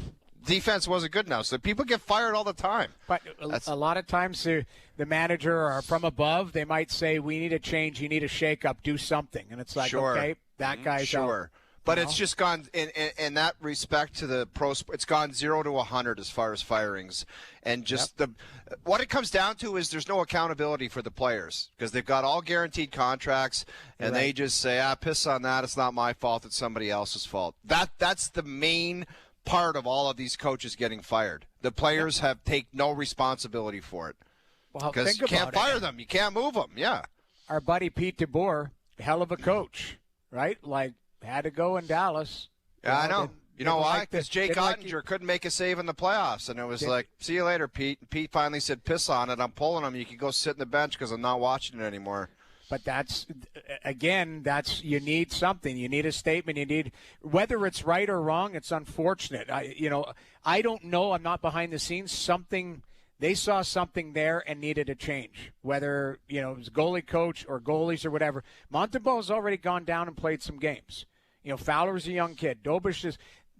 defense wasn't good enough. So people get fired all the time. But a lot of times the manager or from above, they might say, we need a change, you need a shake-up, do something, and it's like, okay, that guy's out. But it's just gone in that respect to the pro. It's gone 0 to 100 as far as firings, and just what it comes down to is there's no accountability for the players because they've got all guaranteed contracts, and they just say, piss on that. It's not my fault. It's somebody else's fault. That's the main part of all of these coaches getting fired. The players take no responsibility for it because you can't fire them. You can't move them. Yeah. Our buddy Pete DeBoer, hell of a coach, right? Like, had to go in Dallas. Yeah, I know. You know why? Because Jake Ottinger couldn't make a save in the playoffs, and it was like, see you later, Pete. And Pete finally said, piss on it. I'm pulling him. You can go sit in the bench because I'm not watching it anymore. But that's you need something. You need a statement. You need, whether it's right or wrong, it's unfortunate. I don't know. I'm not behind the scenes. They saw something there and needed a change, whether, it was goalie coach or goalies or whatever. Montembeau's already gone down and played some games. Fowler's a young kid. Dobish is.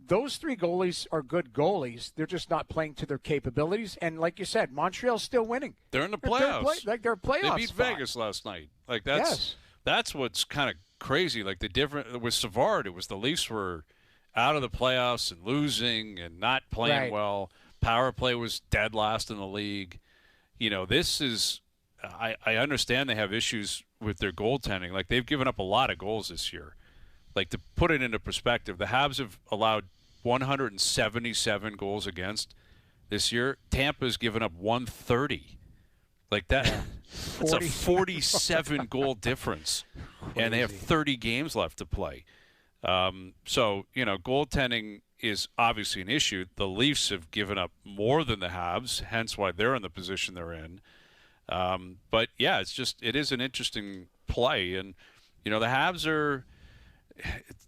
Those three goalies are good goalies. They're just not playing to their capabilities. And like you said, Montreal's still winning. They're in the playoffs. They're a playoff They beat spot. Vegas last night. That's what's kind of crazy. Like the different with Savard, it was the Leafs were out of the playoffs and losing and not playing well. Power play was dead last in the league. This is I understand they have issues with their goaltending. Like they've given up a lot of goals this year. Like to put it into perspective, the Habs have allowed 177 goals against this year. Tampa's given up 130. Like that, it's a 47 goal difference, and they have 30 games left to play. So goaltending is obviously an issue. The Leafs have given up more than the Habs, hence why they're in the position they're in. But yeah, it is an interesting play, and the Habs are.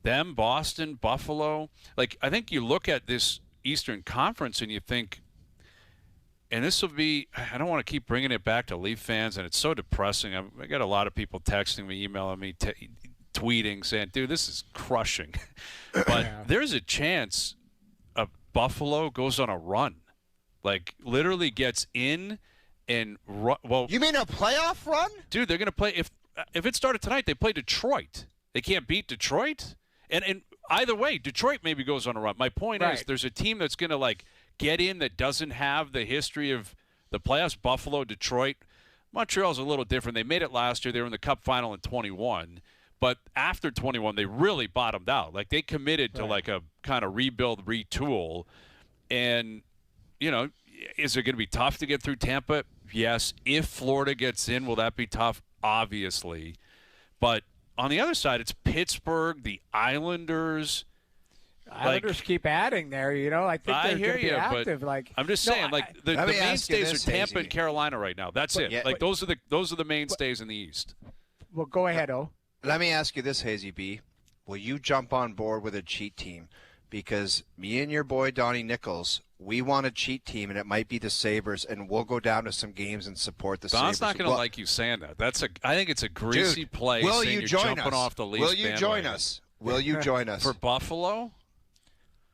Them, Boston, Buffalo. Like, I think you look at this Eastern Conference and you think, and this will be, I don't want to keep bringing it back to Leaf fans, and it's so depressing. I got a lot of people texting me, emailing me, tweeting, saying, dude, this is crushing. But there's a chance Buffalo goes on a run. Like, literally gets in and well. You mean a playoff run? Dude, they're going to play, if it started tonight, they play Detroit. They can't beat Detroit? And either way, Detroit maybe goes on a run. My point is there's a team that's going to, get in that doesn't have the history of the playoffs. Buffalo, Detroit. Montreal's a little different. They made it last year. They were in the Cup final in 21. But after 21, they really bottomed out. Like, they committed to, a kind of rebuild, retool. And, is it going to be tough to get through Tampa? Yes. If Florida gets in, will that be tough? Obviously. But on the other side, it's Pittsburgh, the Islanders. Islanders keep adding there, I think they're going to be active. I'm just saying, the mainstays are Tampa and Carolina right now. That's it. Yeah, those are the mainstays in the East. Well, go ahead, O. Let me ask you this, Hazy B. Will you jump on board with a cheat team? Because me and your boy Donnie Nichols, we want a cheat team, and it might be the Sabres, and we'll go down to some games and support the Sabres. Don's not going to like you saying that. I think it's a greasy play. Will you join jumping us? Off the Leafs will you join us? Will you join us for Buffalo?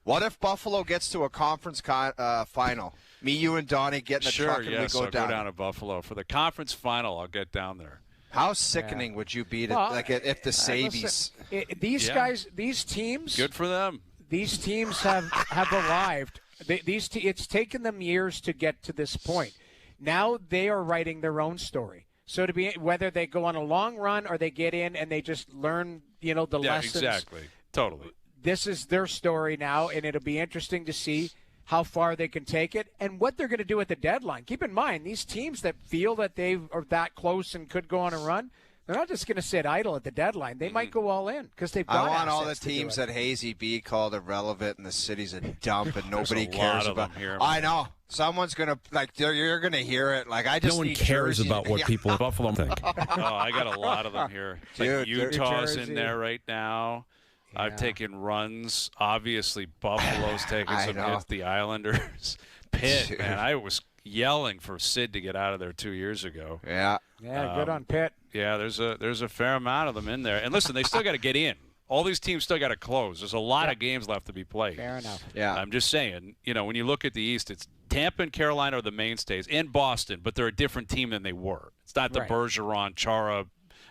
What if Buffalo gets to a conference final? Me, you, and Donnie get in the truck and we go I'll down. Go down to Buffalo for the conference final. I'll get down there. How sickening would you be if the Sabies? These guys, these teams. Good for them. These teams have arrived. It's taken them years to get to this point. Now they are writing their own story. So whether they go on a long run or they get in and they just learn, the lessons. Exactly. Totally. This is their story now, and it'll be interesting to see how far they can take it and what they're going to do at the deadline. Keep in mind, these teams that feel that they are that close and could go on a run, they're not just going to sit idle at the deadline. They might go all in because they've got I want all the assets to teams do it. that Hazy B called irrelevant and the city's a dump and nobody There's a cares lot of about. them here, I know. Someone's going to, you're going to hear it. I just no one need cares Jersey about what people in Buffalo think. Oh, I got a lot of them here. Dude, Utah's Jersey. in there right now. Yeah. I've taken runs. Obviously, Buffalo's taken some hits. The Islanders. Pitt, Dude. man. I was yelling for Sid to get out of there 2 years ago. Yeah. Yeah, good on Pitt. Yeah, there's a fair amount of them in there. And listen, they still got to get in. All these teams still got to close. There's a lot of games left to be played. Fair enough. Yeah. I'm just saying, when you look at the East, it's Tampa and Carolina are the mainstays, and Boston, but they're a different team than they were. It's not the Bergeron, Chara,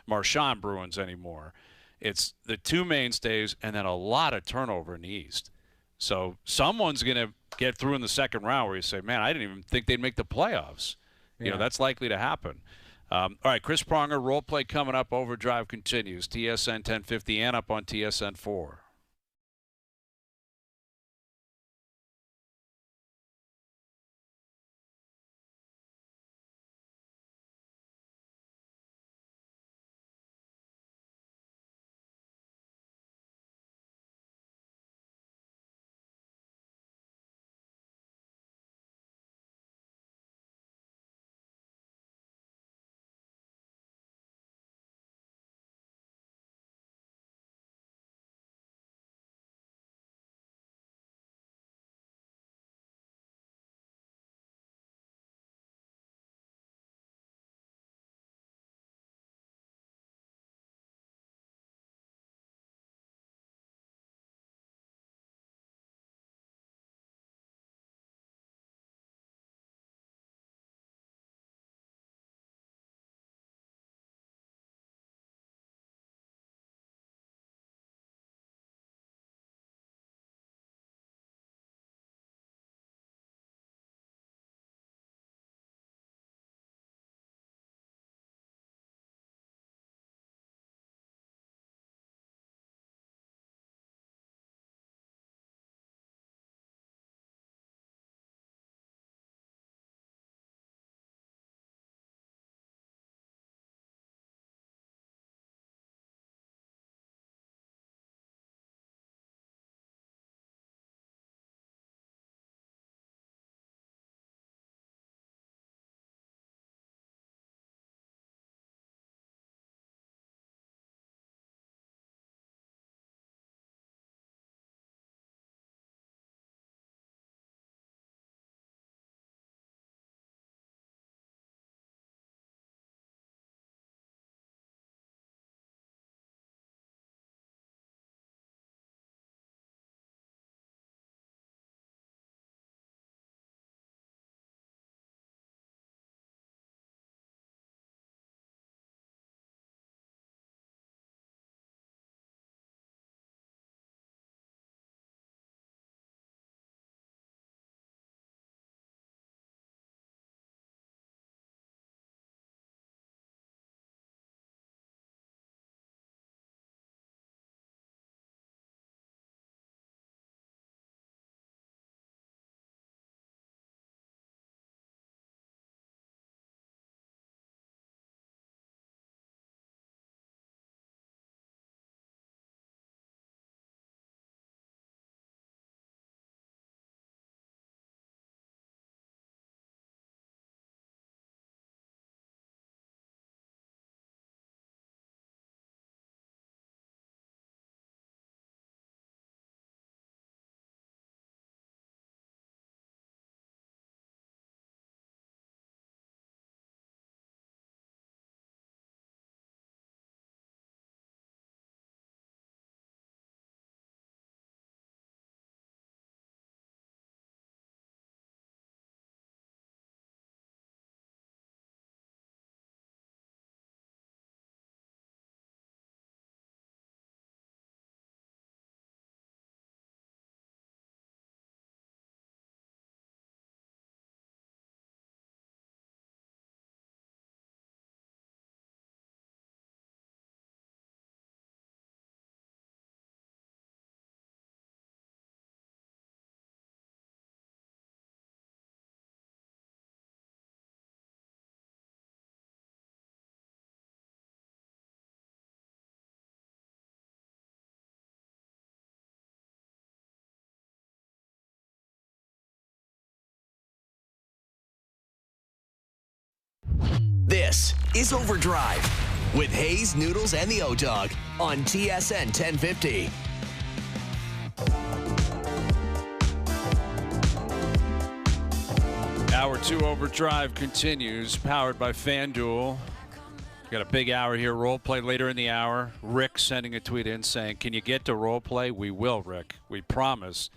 Marchand Bruins anymore. It's the two mainstays and then a lot of turnover in the East. So someone's going to get through in the second round where you say, man, I didn't even think they'd make the playoffs. Yeah. That's likely to happen. All right, Chris Pronger, role play coming up. OverDrive continues. TSN 1050 and up on TSN 4. This is OverDrive with Hayes, Noodles, and the O-Dog on TSN 1050. Hour 2 OverDrive continues, powered by FanDuel. Got a big hour here. Role play later in the hour. Rick sending a tweet in saying, "Can you get to role play?" We will, Rick. We promise.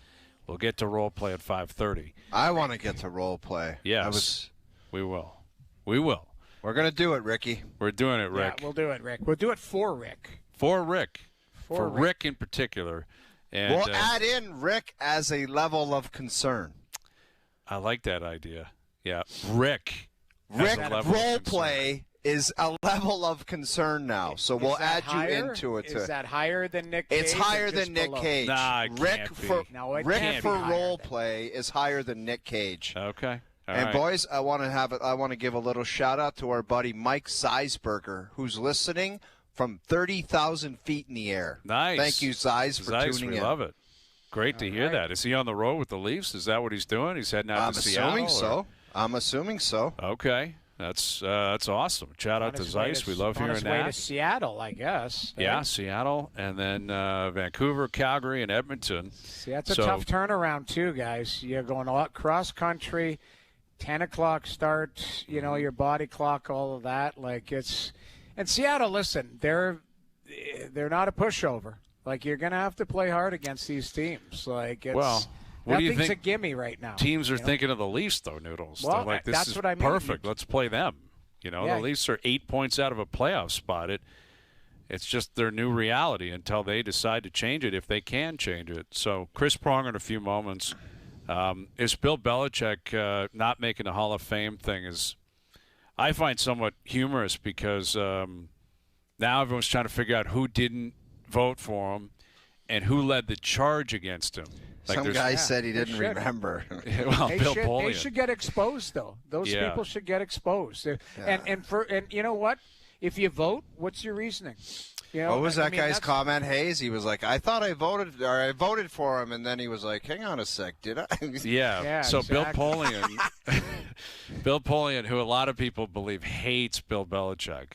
We'll get to role play at 5:30. I want to get to role play. Yes, we will. We will. We're going to do it, Ricky. We're doing it, Rick. Yeah, we'll do it, Rick. We'll do it for Rick. For Rick. For Rick. Rick in particular. And We'll add in Rick as a level of concern. I like that idea. Yeah, Rick. Rick, as a level of role concern. play is a level of concern now, so we'll add you into it. Is that higher than Nick Cage? It's or higher just than Nick below? Cage. Nah, it Rick can't be. for No, it Rick can't for be higher role than- play is higher than Nick Cage. Okay. All And right. boys, I want to give a little shout out to our buddy Mike Zeisberger, who's listening from 30,000 feet in the air. Nice. Thank you, Zeiss, for Zeiss, tuning we in. love it. Great to hear right. that. Is he on the road with the Leafs? Is that what he's doing? He's heading out I'm to Seattle? assuming or- so. I'm assuming so. Okay. That's awesome. Shout out On to his way Zeiss. We love on hearing his way that. to Seattle, I guess. right? Yeah, Seattle, and then Vancouver, Calgary, and Edmonton. See, that's a So- tough turnaround, too, guys. You're going a lot cross-country, 10 o'clock start, your body clock, all of that. Like, it's – and Seattle, listen, they're not a pushover. Like, you're going to have to play hard against these teams. Like, it's Well, what do you nothing's think a gimme right now. Teams are thinking of the Leafs, though, Noodles. Well, They're like, this that's is what I mean. perfect. Let's play them. Yeah. The Leafs are 8 points out of a playoff spot. It's just their new reality until they decide to change it, if they can change it. So Chris Pronger in a few moments. Is Bill Belichick not making the Hall of Fame thing is, I find somewhat humorous because now everyone's trying to figure out who didn't vote for him and who led the charge against him. Some there's- guy said he they didn't should. remember. well, They Bill should, Polian. they should get exposed, though. Those Yeah. people should get exposed. And you know what? If you vote, what's your reasoning? What was that I mean, guy's that's- comment, Hayes? He was like, I thought I voted for him, and then he was like, hang on a sec, did I? Yeah. So exactly. Bill Polian, who a lot of people believe hates Bill Belichick,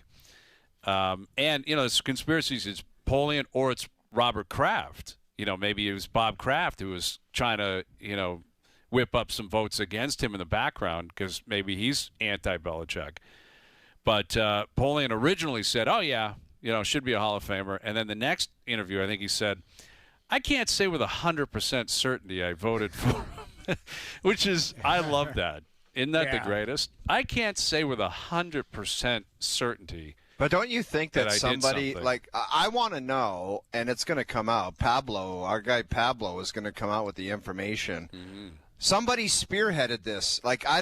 and it's conspiracies. It's Polian or it's Robert Kraft. Maybe it was Bob Kraft who was trying to whip up some votes against him in the background because maybe he's anti-Belichick. But Polian originally said, "Oh yeah, should be a Hall of Famer," and then the next interview, I think he said, "I can't say with 100% certainty I voted for him," which is, I love that. Isn't that the Yeah. greatest? I can't say with 100% certainty. But don't you think that I did somebody, something. like, I want to know, and it's going to come out. Our guy Pablo is going to come out with the information. Mm-hmm. Somebody spearheaded this. Like, I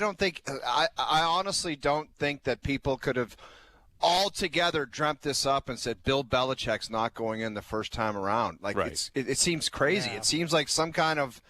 honestly don't think that people could have all together dreamt this up and said Bill Belichick's not going in the first time around. Like, Right. it seems crazy. Yeah. It seems like some kind of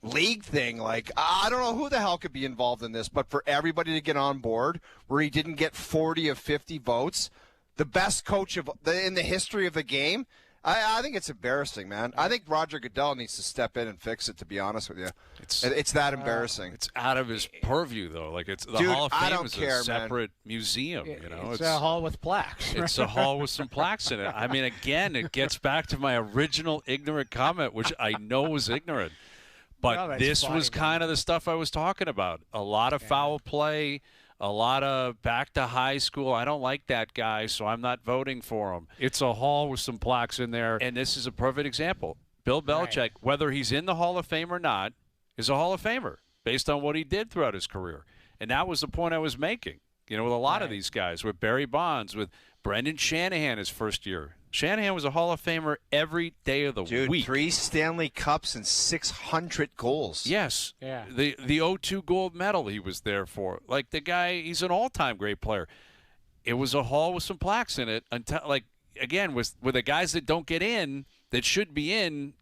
league thing. Like, I don't know who the hell could be involved in this, but for everybody to get on board where he didn't get 40 of 50 votes, the best coach in the history of the game, I think it's embarrassing, man. I think Roger Goodell needs to step in and fix it, to be honest with you. It's that embarrassing. It's out of his purview, though. Like, it's the Dude, Hall of I Fame don't is care, a man. separate museum. It's a hall with plaques. It's a hall with some plaques in it. I mean, again, it gets back to my original ignorant comment, which I know was ignorant. But No, that's this funny, was kind of the stuff I was talking about. A lot of foul play, a lot of back to high school. I don't like that guy, so I'm not voting for him. It's a hall with some plaques in there, and this is a perfect example. Bill Belichick, Right. whether he's in the Hall of Fame or not, is a Hall of Famer based on what he did throughout his career. And that was the point I was making. With a lot of these guys, with Barry Bonds, with Brendan Shanahan his first year. Shanahan was a Hall of Famer every day of the Dude, week. 3 Stanley Cups and 600 goals. Yes. Yeah. The 02 gold medal he was there for. Like, the guy, he's an all-time great player. It was a hall with some plaques in it until, like, again, with the guys that don't get in, that should be in,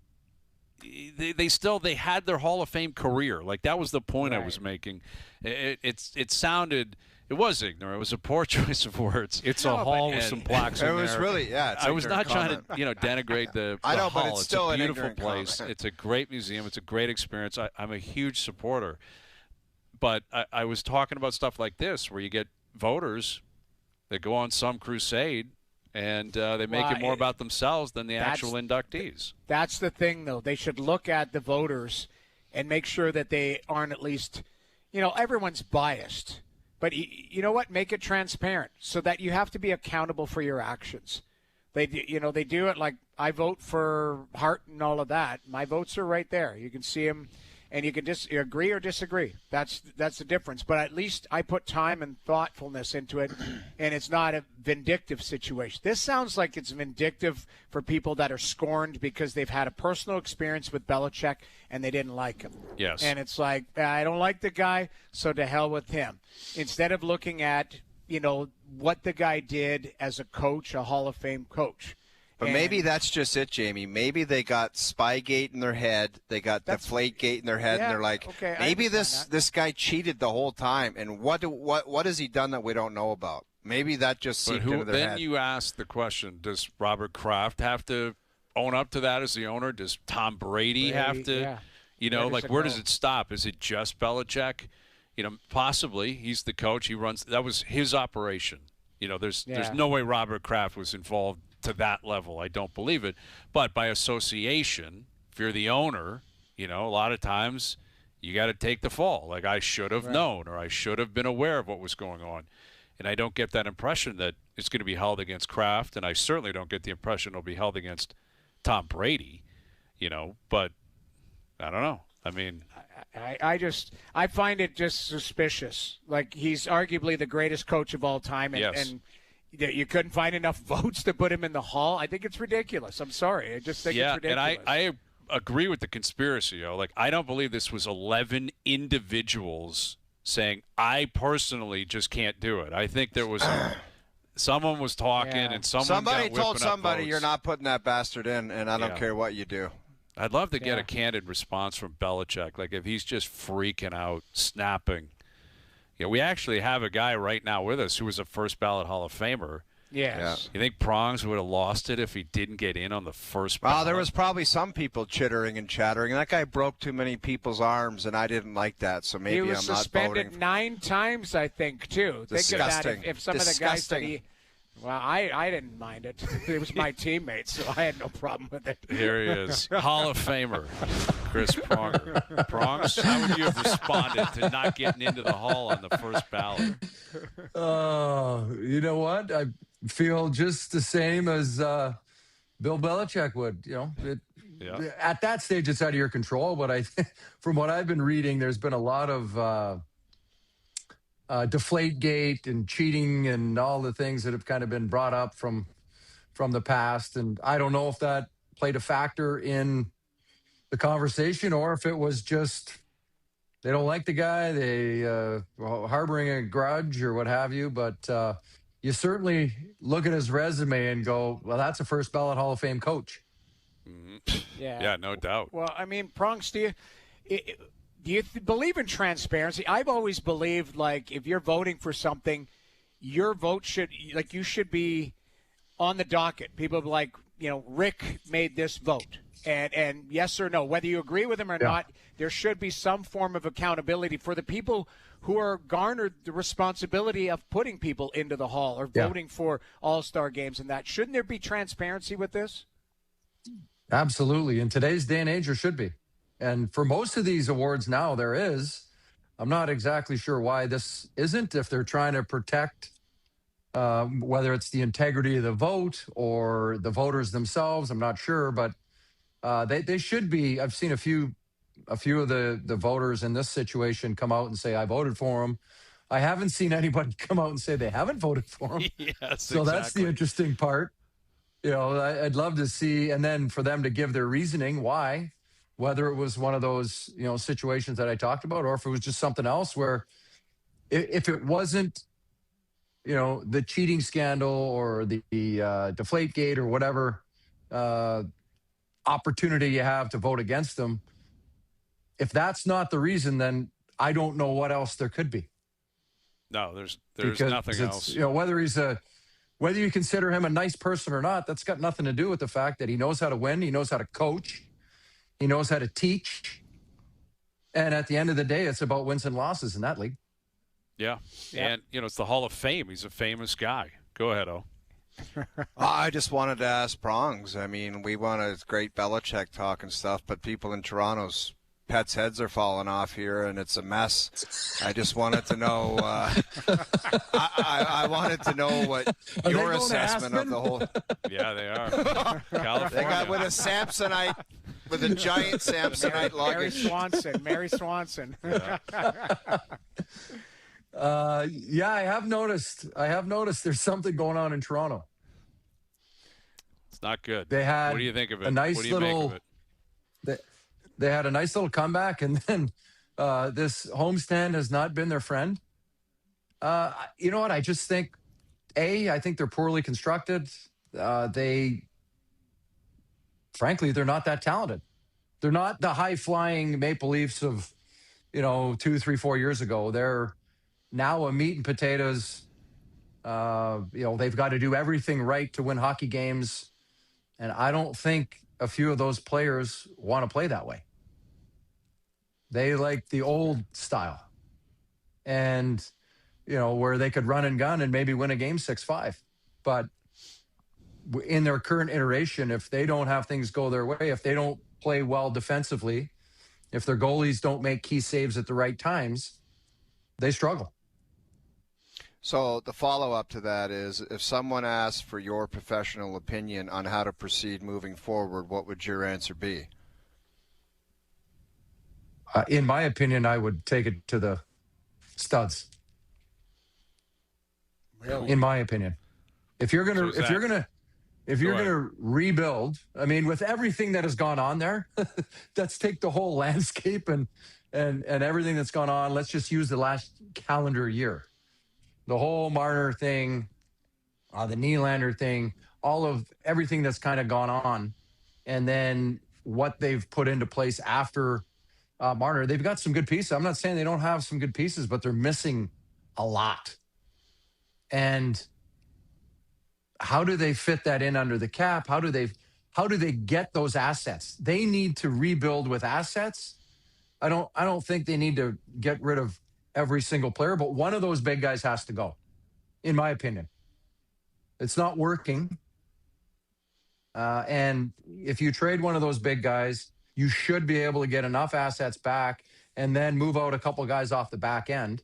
they had their Hall of Fame career. Like, that was the point I was making. It sounded, it was ignorant. It was a poor choice of words. It's a hall with some plaques in It there. was really, it's I was not ignorant trying to, denigrate the I know, hall. but it's still a an beautiful ignorant place. comment. It's a great museum. It's a great experience. I'm a huge supporter. But I was talking about stuff like this where you get voters They go on some crusade, and they make it more about themselves than the actual inductees. That's the thing, though. They should look at the voters and make sure that they aren't at least, everyone's biased. But you know what? Make it transparent so that you have to be accountable for your actions. They do it like I vote for Hart and all of that. My votes are right there. You can see them, and you can just agree or disagree. That's the difference. But at least I put time and thoughtfulness into it, and it's not a vindictive situation. This sounds like it's vindictive for people that are scorned because they've had a personal experience with Belichick and they didn't like him. Yes. And it's like, I don't like the guy, so to hell with him. Instead of looking at, what the guy did as a coach, a Hall of Fame coach. But maybe that's just it, Jamie. Maybe they got Spygate in their head. They got Deflategate in their head, and they're like, okay, maybe this guy cheated the whole time. And what has he done that we don't know about? Maybe that just seeped into their head. Then you ask the question, does Robert Kraft have to own up to that as the owner? Does Tom Brady have to? Yeah. Where does it stop? Is it just Belichick? Possibly. He's the coach. He runs. That was his operation. There's no way Robert Kraft was involved to that level. I don't believe it. But by association, if you're the owner, a lot of times you got to take the fall. Like, I should have known, or I should have been aware of what was going on. And I don't get that impression that it's going to be held against Kraft, and I certainly don't get the impression it'll be held against Tom Brady, but I don't know. I mean, I find it just suspicious. Like, he's arguably the greatest coach of all time, and you couldn't find enough votes to put him in the Hall. I think it's ridiculous. I'm sorry. I just think it's ridiculous. And I agree with the conspiracy. I don't believe this was 11 individuals saying, I personally just can't do it. I think there was someone was talking and somebody told somebody, you're not putting that bastard in, and I don't care what you do. I'd love to get a candid response from Belichick. Like, if he's just freaking out, snapping. We actually have a guy right now with us who was a first ballot Hall of Famer. Yes. You think Prongs would have lost it if he didn't get in on the first ballot? Well, there was probably some people chittering and chattering. That guy broke too many people's arms, and I didn't like that, so maybe I'm not voting. He was suspended 9 times, I think, too. Disgusting. Think of that. If some of the guys that well, I didn't mind it. It was my teammate, so I had no problem with it. Here he is, Hall of Famer, Chris Pronger. Prongs, how would you have responded to not getting into the Hall on the first ballot? You know what? I feel just the same as Bill Belichick would. At that stage, it's out of your control. But from what I've been reading, there's been a lot of Deflategate and cheating and all the things that have kind of been brought up from the past. And I don't know if that played a factor in the conversation or if it was just they don't like the guy, they harboring a grudge or what have you. But you certainly look at his resume and go, well, that's a first ballot Hall of Fame coach. Mm-hmm. Yeah, no doubt. Well, I mean, Prongs, do you believe in transparency? I've always believed, like, if you're voting for something, your vote should be on the docket. People be like, Rick made this vote, and yes or no, whether you agree with him or not, there should be some form of accountability for the people who are garnered the responsibility of putting people into the Hall or voting for all-star games and that. Shouldn't there be transparency with this? Absolutely. In today's day and age, there should be. And for most of these awards now, there is. I'm not exactly sure why this isn't, if they're trying to protect whether it's the integrity of the vote or the voters themselves. I'm not sure, but they should be. I've seen a few of the voters in this situation come out and say, I voted for him. I haven't seen anybody come out and say they haven't voted for him. Yes, so exactly. That's the interesting part. I'd love to see, and then for them to give their reasoning why, whether it was one of those, situations that I talked about, or if it was just something else where if it wasn't, the cheating scandal or the Deflategate or whatever opportunity you have to vote against them, if that's not the reason, then I don't know what else there could be. No, there's nothing else. Whether you consider him a nice person or not, that's got nothing to do with the fact that he knows how to win, he knows how to coach, he knows how to teach. And at the end of the day, it's about wins and losses in that league. Yeah. And, it's the Hall of Fame. He's a famous guy. Go ahead, O. I just wanted to ask Prongs. I mean, we want a great Belichick talk and stuff, but people in Toronto's pets' heads are falling off here, and it's a mess. I just wanted to know. I wanted to know what your assessment of the whole. Yeah, they are. California. They got with a Samsonite, with a giant Samsonite luggage. Mary Swanson. Yeah. Yeah, I have noticed there's something going on in Toronto. It's not good. They had what do you think of it? a nice what do you make little. of it? They had a nice little comeback, and then this homestand has not been their friend. You know what? I just think, I think they're poorly constructed. Frankly, they're not that talented. They're not the high-flying Maple Leafs of, 2, 3, 4 years ago. They're now a meat and potatoes. They've got to do everything right to win hockey games, and I don't think a few of those players want to play that way. They like the old style, and where they could run and gun and maybe win a game 6-5. But in their current iteration, if they don't have things go their way, if they don't play well defensively, if their goalies don't make key saves at the right times, they struggle. So the follow-up to that is, if someone asks for your professional opinion on how to proceed moving forward, what would your answer be? In my opinion, I would take it to the studs. Really? In my opinion, if you're gonna rebuild, I mean, with everything that has gone on there, let's take the whole landscape and everything that's gone on. Let's just use the last calendar year. The whole Marner thing, the Nylander thing, all of everything that's kind of gone on, and then what they've put into place after Marner. They've got some good pieces. I'm not saying they don't have some good pieces, but they're missing a lot. And how do they fit that in under the cap? How do they get those assets? They need to rebuild with assets. I don't think they need to get rid of every single player, but one of those big guys has to go, in my opinion. It's not working. And if you trade one of those big guys, you should be able to get enough assets back and then move out a couple of guys off the back end,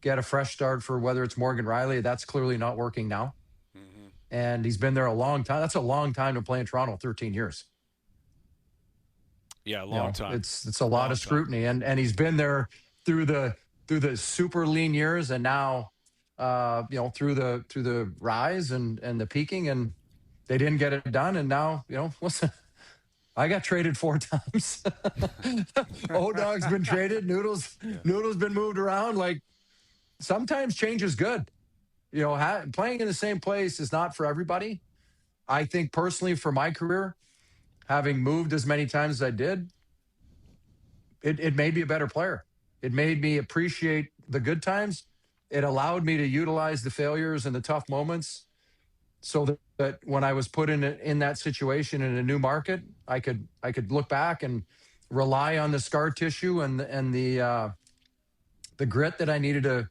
get a fresh start for whether it's Morgan Riley. That's clearly not working now. Mm-hmm. And he's been there a long time. That's a long time to play in Toronto, 13 years. Yeah, long time. It's a lot of scrutiny. And he's been there through the super lean years, and now through the rise and the peaking, and they didn't get it done. And now, listen, I got traded 4 times. O-Dog's been traded. Noodles been moved around. Like, sometimes change is good. Playing in the same place is not for everybody. I think personally, for my career, having moved as many times as I did, it made me a better player. It made me appreciate the good times. It allowed me to utilize the failures and the tough moments, so that when I was put in that situation in a new market, I could look back and rely on the scar tissue and the grit that I needed to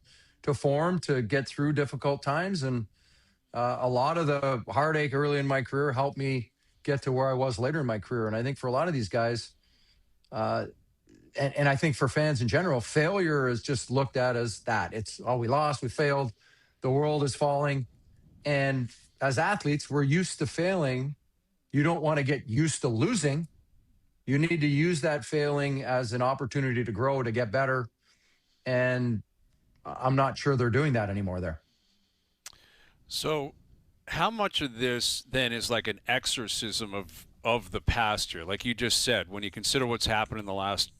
form to get through difficult times. And a lot of the heartache early in my career helped me get to where I was later in my career. And I think for a lot of these guys, and I think for fans in general, failure is just looked at as that. It's, we lost, we failed, the world is falling. And as athletes, we're used to failing. You don't want to get used to losing. You need to use that failing as an opportunity to grow, to get better. And I'm not sure they're doing that anymore there. So how much of this then is like an exorcism of the past year? Like you just said, when you consider what's happened in the last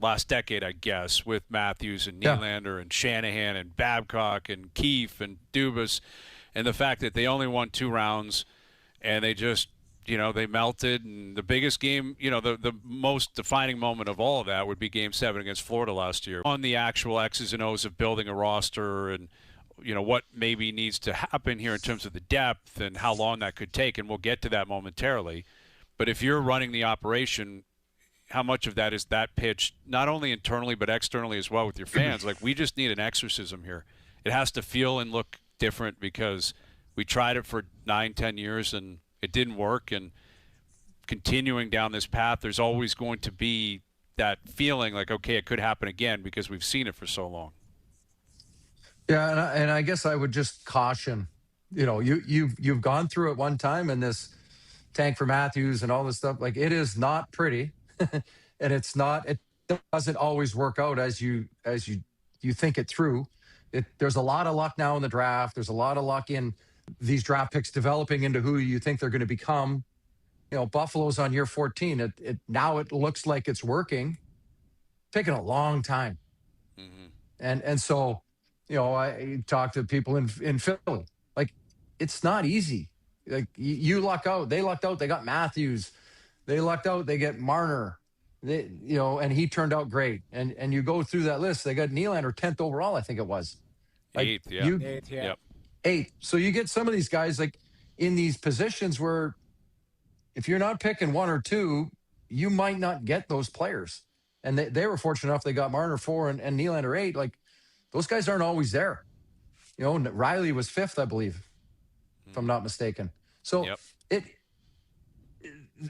last decade, I guess, with Matthews and Nylander and Shanahan and Babcock and Keefe and Dubas, and the fact that they only won 2 rounds and they just, they melted. And the biggest game, the most defining moment of all of that would be Game 7 against Florida last year. On the actual X's and O's of building a roster and, what maybe needs to happen here in terms of the depth and how long that could take, and we'll get to that momentarily. But if you're running the operation, how much of that is that pitch, not only internally but externally as well with your fans. Like, we just need an exorcism here. It has to feel and look different because we tried it for 9-10 years and it didn't work. And continuing down this path, there's always going to be that feeling like, okay, it could happen again because we've seen it for so long. Yeah, and I guess I would just caution, you've gone through it one time, and this tank for Matthews and all this stuff, like, it is not pretty, and it doesn't always work out as you think it through. There's a lot of luck now in the draft. There's a lot of luck in these draft picks developing into who you think they're going to become. Buffalo's on year 14. Now it looks like it's working. Taking a long time. Mm-hmm. And so, I talk to people in Philly. Like, it's not easy. Like, you luck out. They lucked out. They got Matthews. They lucked out. They get Marner. And he turned out great. And you go through that list. They got Nylander 10th overall, I think it was. Like, 8th, yeah. 8th, yeah. Yep. 8th. So you get some of these guys like in these positions where if you're not picking 1 or 2, you might not get those players. And they were fortunate enough they got Marner 4 and Nylander 8. Like, those guys aren't always there. Riley was 5th, I believe, if I'm not mistaken. So it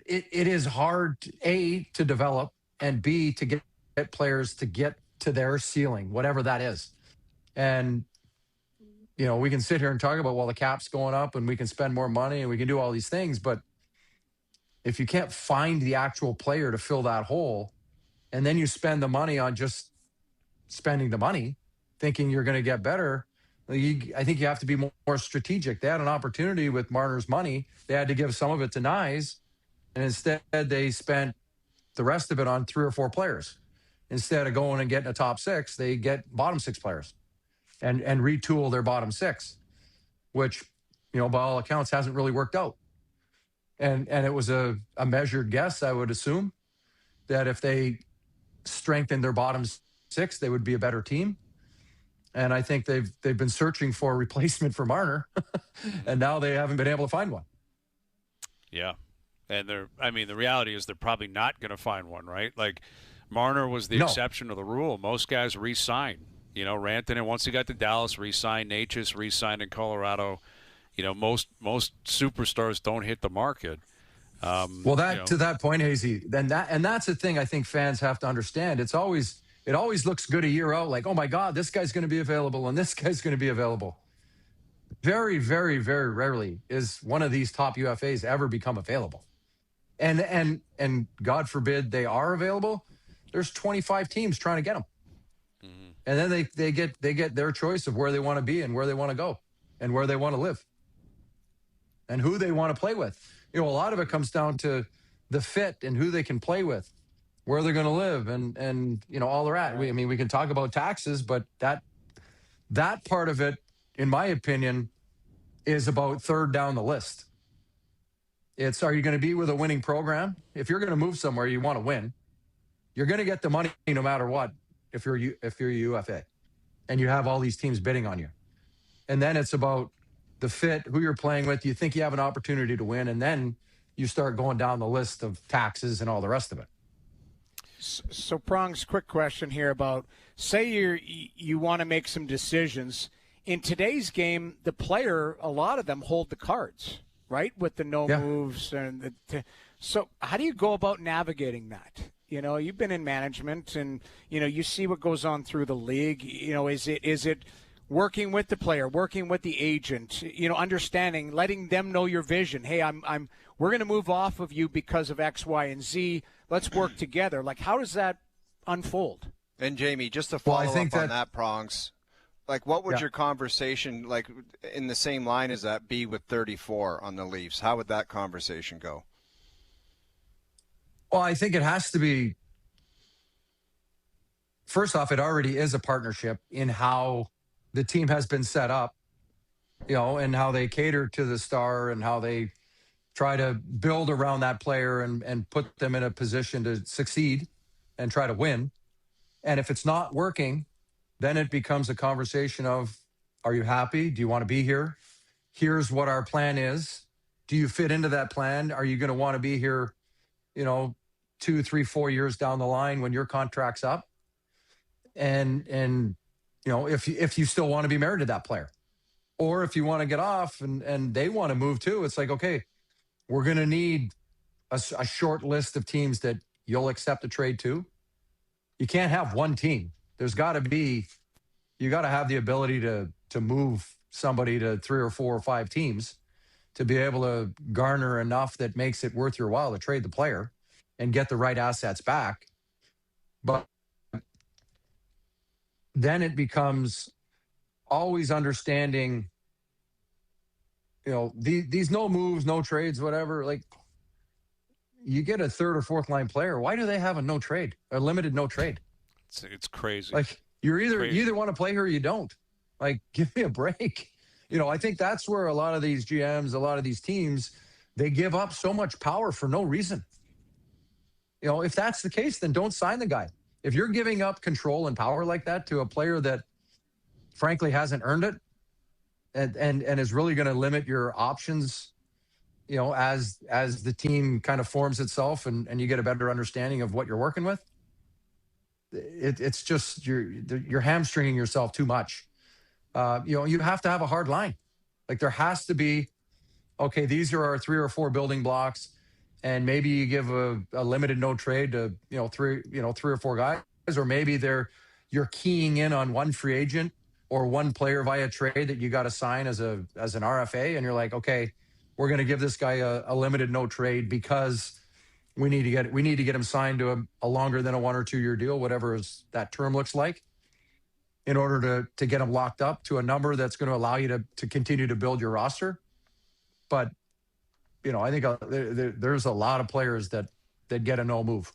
is hard, A, to develop, and B, to get players to get to their ceiling, whatever that is. And, we can sit here and talk about, well, the cap's going up and we can spend more money and we can do all these things. But if you can't find the actual player to fill that hole, and then you spend the money on just spending the money, thinking you're going to get better, I think you have to be more strategic. They had an opportunity with Marner's money. They had to give some of it to Nyes, and instead they spent the rest of it on 3 or 4 players. Instead of going and getting a top 6, they get bottom 6 players and retool their bottom 6, which, by all accounts, hasn't really worked out. And it was a measured guess, I would assume, that if they strengthened their bottom 6, they would be a better team. And I think they've been searching for a replacement for Marner, and now they haven't been able to find one. Yeah. And the reality is they're probably not going to find one, right? Like, Marner was the exception to the rule. Most guys re-sign. Rantanen, once he got to Dallas, re-signed. Natchez re-signed in Colorado. Most superstars don't hit the market. To that point, Hazy, that's the thing I think fans have to understand. It always looks good a year out, like, oh my God, this guy's going to be available and this guy's going to be available. Very, very, very rarely is one of these top UFAs ever become available. And God forbid they are available. There's 25 teams trying to get them. Mm-hmm. And then they get their choice of where they want to be and where they want to go and where they want to live and who they want to play with. A lot of it comes down to the fit and who they can play with, where they're going to live, and all they're at. We can talk about taxes, but that part of it, in my opinion, is about third down the list. Are you going to be with a winning program? If you're going to move somewhere, you want to win. You're going to get the money no matter what. If you're a UFA, and you have all these teams bidding on you, and then it's about the fit, who you're playing with. You think you have an opportunity to win, and then you start going down the list of taxes and all the rest of it. So Prong's quick question here about, say you want to make some decisions. In today's game, the player, a lot of them hold the cards, right, with the moves. So how do you go about navigating that? You've been in management, and, you see what goes on through the league. Is it working with the player, working with the agent, understanding, letting them know your vision. Hey, we're going to move off of you because of X, Y, and Z. Let's work together. Like, how does that unfold? And Jamie, just to follow up on that, Prongs, like, what would your conversation, like, in the same line as that, be with 34 on the Leafs? How would that conversation go? Well, I think it has to be, first off, it already is a partnership in how the team has been set up, and how they cater to the star and how they try to build around that player and put them in a position to succeed and try to win. And if it's not working, then it becomes a conversation of, are you happy? Do you want to be here? Here's what our plan is. Do you fit into that plan? Are you going to want to be here, 2, 3, 4 years down the line when your contract's up. And if you still want to be married to that player, or if you want to get off and they want to move too, it's like, okay, we're going to need a short list of teams that you'll accept a trade to. You can't have one team. There's got to be, you got to have the ability to move somebody to 3 or 4 or 5 teams to be able to garner enough that makes it worth your while to trade the player and get the right assets back. But then it becomes always understanding, these no moves, no trades, whatever. Like, you get a third or fourth line player. Why do they have a no trade, a limited no trade? It's crazy. Like, you either want to play her or you don't. Like, give me a break. I think that's where a lot of these GMs, a lot of these teams, they give up so much power for no reason. If that's the case, then don't sign the guy. If you're giving up control and power like that to a player that frankly hasn't earned it and is really going to limit your options, as the team kind of forms itself and you get a better understanding of what you're working with, it's just you're hamstringing yourself too much. You have to have a hard line. Like, there has to be, okay, these are our 3 or 4 building blocks. And maybe you give a limited no trade to, 3 or 4 guys, or maybe you're keying in on one free agent or one player via trade that you got to sign as an RFA. And you're like, okay, we're going to give this guy a limited no trade because we need to get him signed to a longer than a 1 or 2 year deal, whatever that term looks like, in order to get him locked up to a number that's going to allow you to continue to build your roster. But I think there's a lot of players that get a no move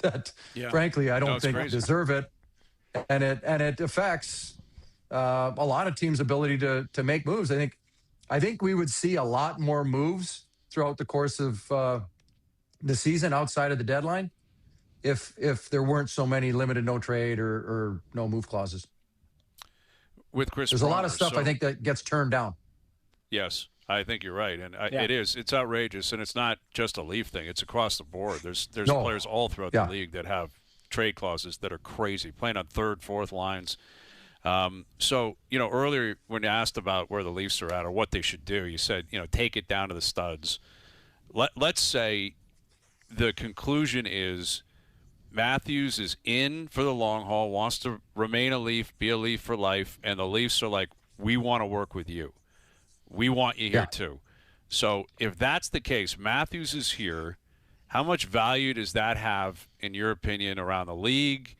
that, frankly, I don't think deserve it, and it affects a lot of teams' ability to make moves. I think we would see a lot more moves throughout the course of the season outside of the deadline if there weren't so many limited no trade or no move clauses. With Chris there's Pronger, a lot of stuff I think that gets turned down. Yes. I think you're right, and it is. It's outrageous, and it's not just a Leaf thing. It's across the board. There's players all throughout the league that have trade clauses that are crazy, playing on third, fourth lines. So, earlier when you asked about where the Leafs are at or what they should do, you said, take it down to the studs. Let's say the conclusion is Matthews is in for the long haul, wants to remain a Leaf, be a Leaf for life, and the Leafs are like, we want to work with you. We want you here too. So if that's the case, Matthews is here. How much value does that have, in your opinion, around the league?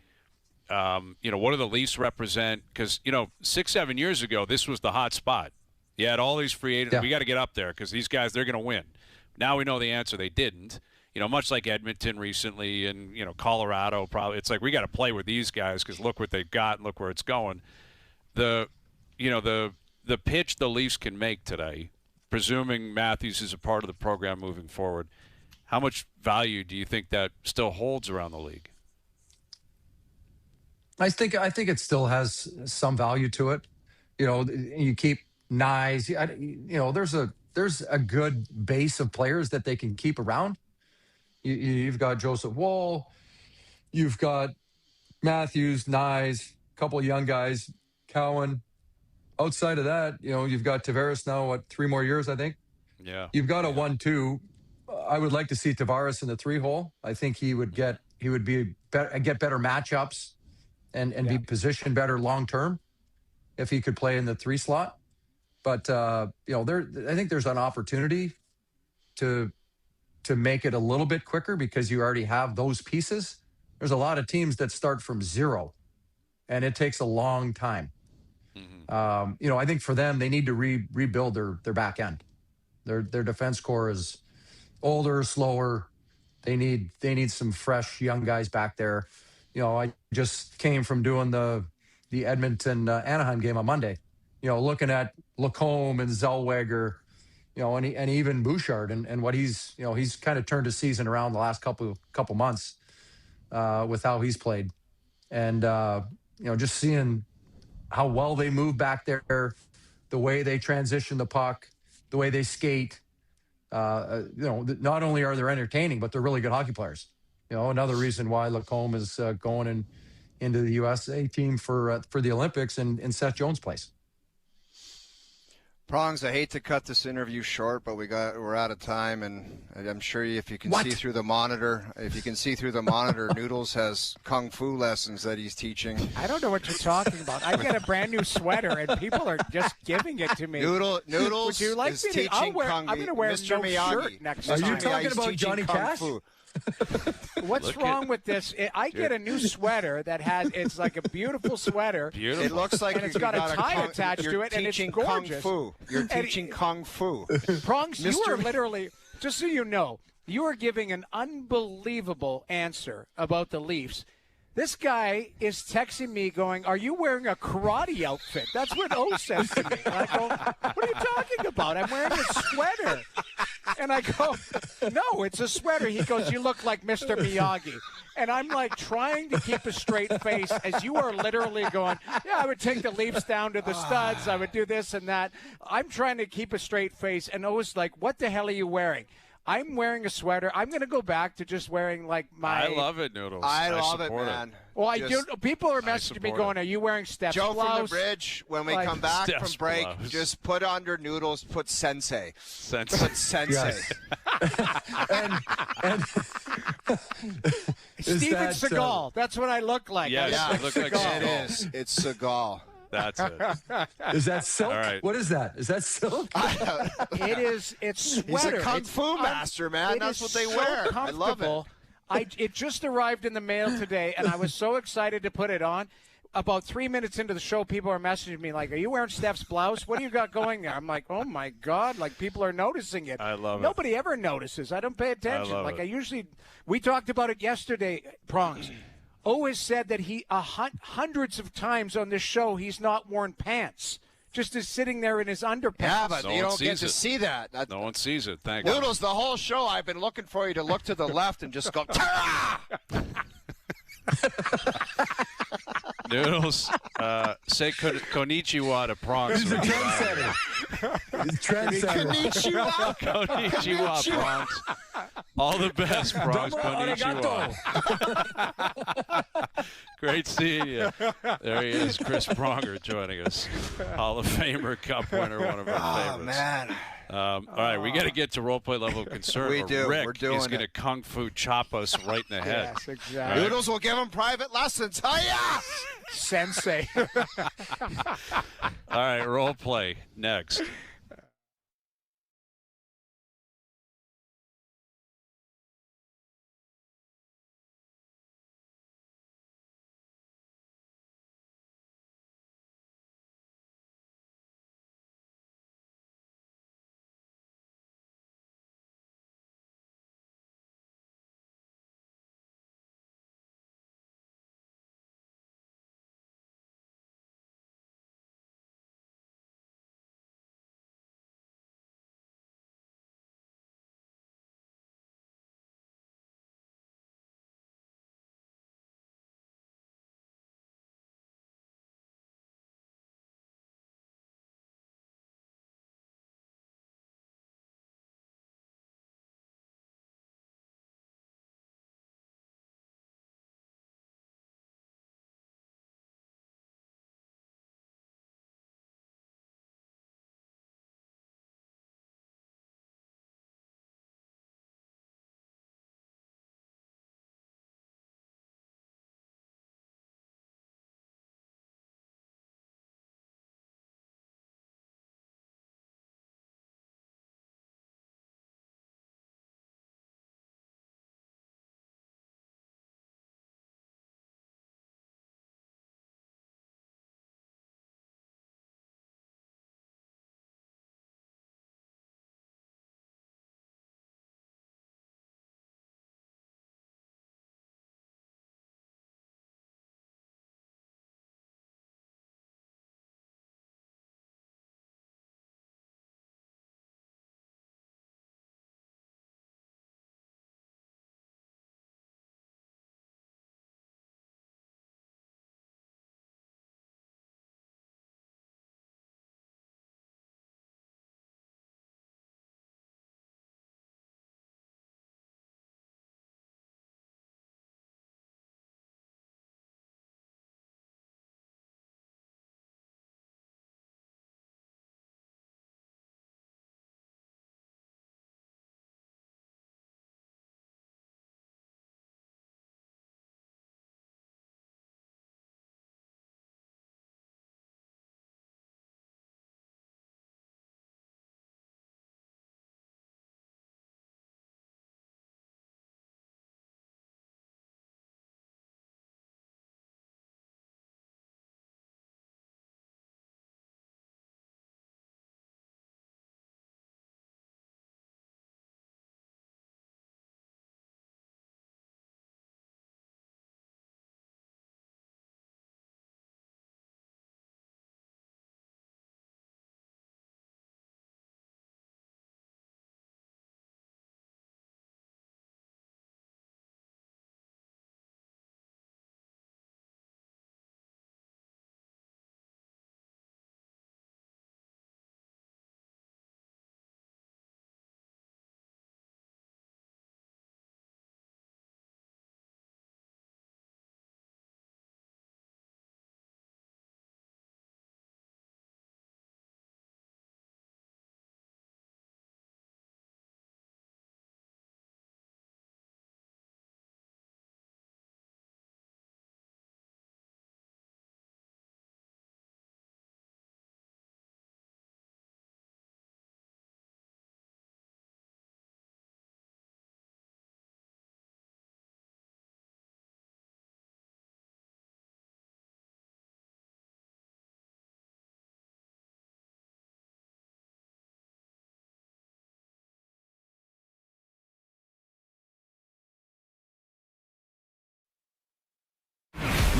What do the Leafs represent? Because, 6-7 years ago, this was the hot spot. You had all these free agents. We got to get up there because these guys, they're going to win. Now we know the answer. They didn't. Much like Edmonton recently and, Colorado probably. It's like we got to play with these guys because look what they've got and look where it's going. The pitch the Leafs can make today, presuming Matthews is a part of the program moving forward, how much value do you think that still holds around the league? I think it still has some value to it. You keep Nyes. There's a good base of players that they can keep around. You've got Joseph Woll, you've got Matthews, Nyes, a couple of young guys, Cowan. Outside of that, you've got Tavares now, 3 more years, I think. Yeah. You've got a 1-2. I would like to see Tavares in the 3-hole. I think he would get better matchups and be positioned better long term if he could play in the 3 slot. But I think there's an opportunity to make it a little bit quicker because you already have those pieces. There's a lot of teams that start from 0, and it takes a long time. Mm-hmm. I think for them, they need to rebuild their back end. Their defense core is older, slower. They need some fresh young guys back there. I just came from doing the Edmonton Anaheim game on Monday. Looking at Lacombe and Zellweger, and even Bouchard and what he's kind of turned his season around the last couple months with how he's played, and just seeing how well they move back there, the way they transition the puck, the way they skate. Not only are they entertaining, but they're really good hockey players. Another reason why Lacombe is going into the USA team for the Olympics in Seth Jones' place. Prongs, I hate to cut this interview short, but we're out of time, and I'm sure if you can see through the monitor, Noodles has kung fu lessons that he's teaching. I don't know what you're talking about. I get a brand new sweater, and people are just giving it to me. Noodles Would you like is me to? teaching I'm going to wear Mr. no Miyagi. shirt next Are time. you talking about Johnny Cash? What's wrong with this? I get a new sweater that it's like a beautiful sweater. Beautiful. It looks like And it's got a tie attached to it, and it's gorgeous. You're teaching kung fu. Prongs, you are literally, just so you know, you are giving an unbelievable answer about the Leafs. This guy is texting me going, "Are you wearing a karate outfit?" That's what O says to me. And I go, "What are you talking about? I'm wearing a sweater." And I go, "No, it's a sweater." He goes, "You look like Mr. Miyagi." And I'm like trying to keep a straight face as you are literally going, "Yeah, I would take the Leafs down to the studs. I would do this and that." I'm trying to keep a straight face. And O's like, "What the hell are you wearing?" I'm wearing a sweater. I'm going to go back to just wearing like my. I love it, Noodles. I love it, support man. Well, I do. People are messaging me support going, "Are you wearing Steph's Joe blouse?" from the bridge, when we Like, come back from Steph's break, blouse. just put under Noodles, put Sensei. Sense. Put Sensei. Yes. and is Steven that, Seagal. That's what I look like. Yes, I you look look like Seagal. It is. It's Seagal. That's it. Is that silk? All right. What is that? Is that silk? It is. It's He's sweater. a kung It's fu master, man. it That's is what they so wear. I love it. comfortable. It just arrived in the mail today, and I was so excited to put it on. About 3 minutes into the show, people are messaging me like, "Are you wearing Steph's blouse? What do you got going there?" I'm like, "Oh my God!" Like people are noticing it. I love it. Nobody ever notices. I don't pay attention. love Like it. I usually. We talked about it yesterday, Prongs. O has said that he hundreds of times on this show he's not worn pants, just is sitting there in his underpants. Yeah, but No you one don't get sees to it. see that. No one sees it. Thank you. Noodles, the whole show, I've been looking for you to look to the left and just go, "Tara!" Noodles, say konnichiwa to Prongs. He's a trendsetter. He's a trendsetter. Konnichiwa. Konnichiwa, Prongs. All the best, Prongs. Domo Konnichiwa. Great seeing you. There he is, Chris Pronger joining us. Hall of Famer, Cup winner, one of our Oh, favorites. man. All right, we got to get to role play level of concern. We or do. Rick We're doing is going to it. kung fu chop us right in the head. Yes, exactly. Noodles will give him private lessons. Hiya! Sensei. All right, role play next.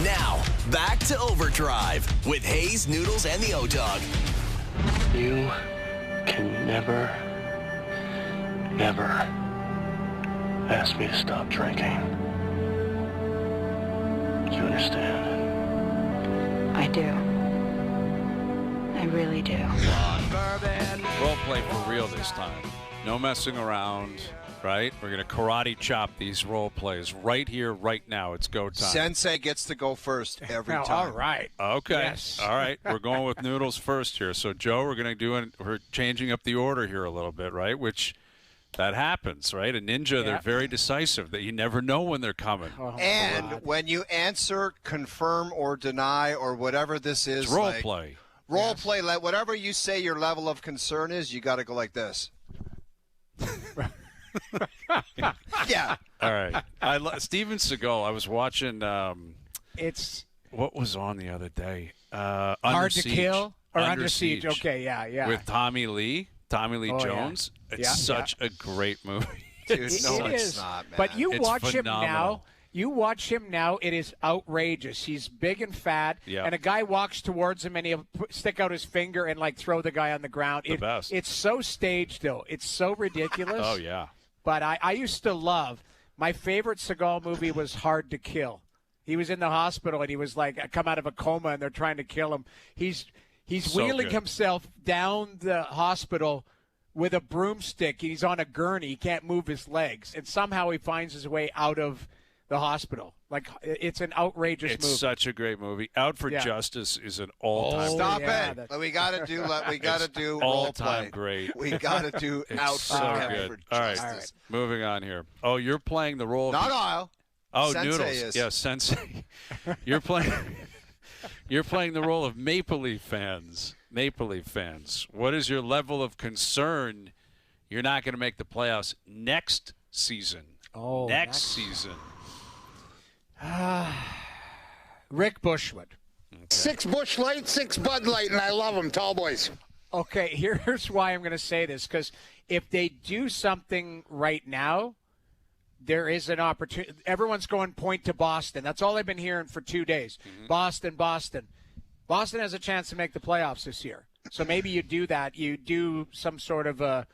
Now, back to Overdrive with Hayes, Noodles, and the O-Dog. You can never ask me to stop drinking. Do you understand? I do. I really do. Role play for real this time. No messing around, right? We're going to karate chop these role plays right here, right now. It's go time. Sensei gets to go first every time. All right. Okay. Yes. All right. We're going with Noodles first here. So, Joe, we're changing up the order here a little bit, right? Which that happens, right? A ninja, they're very decisive. That you never know when they're coming. Oh, And God. when you answer, confirm, or deny, or whatever this is, It's role like, play. Role play, whatever you say your level of concern is, you got to go like this. Yeah. All right. Steven Seagal, I was watching, It's what was on the other day? Hard Under to Siege. Kill or Under Siege. Okay, yeah. With Tommy Lee Oh, Jones. yeah. It's such a great movie. Dude, It's no, It it's is. not, man. But you It's watch him now. phenomenal. You watch him now. It is outrageous. He's big and fat, Yeah. and a guy walks towards him, and he'll stick out his finger and like throw the guy on the ground. The best. It's so staged, though. It's so ridiculous. Oh, yeah. But I used to love. My favorite Seagal movie was Hard to Kill. He was in the hospital, and he was like come out of a coma, and they're trying to kill him. He's So wheeling good. himself down the hospital with a broomstick. He's on a gurney. He can't move his legs, and somehow he finds his way out of the hospital. Like, it's an outrageous It's movie. such a great movie. Out for Yeah. Justice is an all-time. Oh, Stop yeah, it. that's- We got to do role all-time play. great. We got to do It's out so for good. for All right. justice. Moving on here. Oh, you're playing the role of Not I'll. Oh, Sensei Noodles. is. Yeah, Sensei. You're playing the role of Maple Leaf fans. Maple Leaf fans. What is your level of concern you're not going to make the playoffs next season? Oh, next season. Rick Bushwood. 6 Bush Light, 6 Bud Light, and I love them, tall boys. Okay, here's why I'm going to say this, because if they do something right now, there is an opportunity. Everyone's going point to Boston. That's all I've been hearing for 2 days. Boston. Boston has a chance to make the playoffs this year. So maybe you do that. You do some sort of a,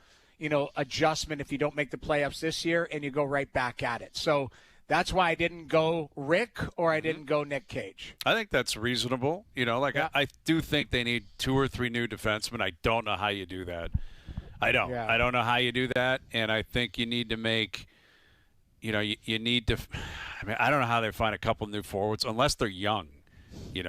adjustment if you don't make the playoffs this year, and you go right back at it. So that's why I didn't go Rick or I didn't go Nick Cage. I think that's reasonable. I do think they need 2 or 3 new defensemen. I don't know how you do that. I don't. Yeah. I don't know how you do that, and I think you need to make you need to – I mean, I don't know how they find a couple new forwards unless they're young.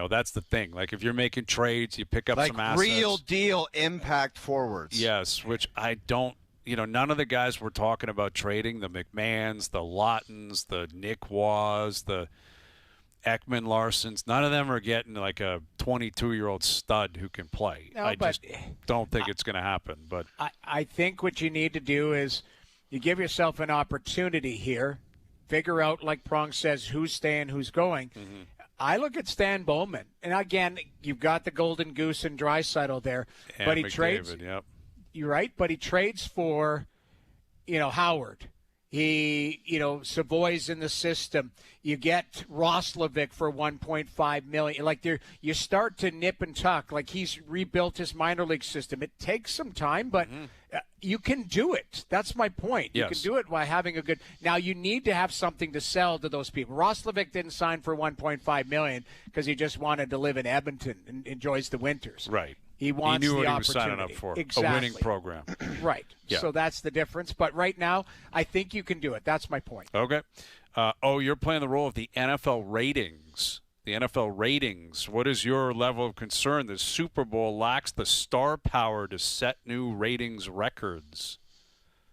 That's the thing. Like, if you're making trades, you pick up some assets. Real deal impact forwards. Yes, which I don't – none of the guys we're talking about trading, the McMahons, the Lautens, the Nick Waws, the Ekman Larsons, none of them are getting like a 22-year-old stud who can play. No, I but just don't think it's going to happen. But I think what you need to do is you give yourself an opportunity here, figure out, like Prong says, who's staying, who's going. I look at Stan Bowman, and again, you've got the Golden Goose and Draisaitl there, and but he McDavid, trades. Yep. You're right, but he trades for, Howard. He, Savoy's in the system. You get Roslovic for $1.5 million. Like, you start to nip and tuck. Like, he's rebuilt his minor league system. It takes some time, but you can do it. That's my point. You Yes. can do it by having a good. Now, you need to have something to sell to those people. Roslovic didn't sign for $1.5 million because he just wanted to live in Edmonton and enjoys the winters. Right. He wants knew the what he was signing opportunity. up for. Exactly. A winning program. Right. Yeah. So that's the difference. But right now, I think you can do it. That's my point. Okay. You're playing the role of the NFL ratings. The NFL ratings. What is your level of concern? The Super Bowl lacks the star power to set new ratings records.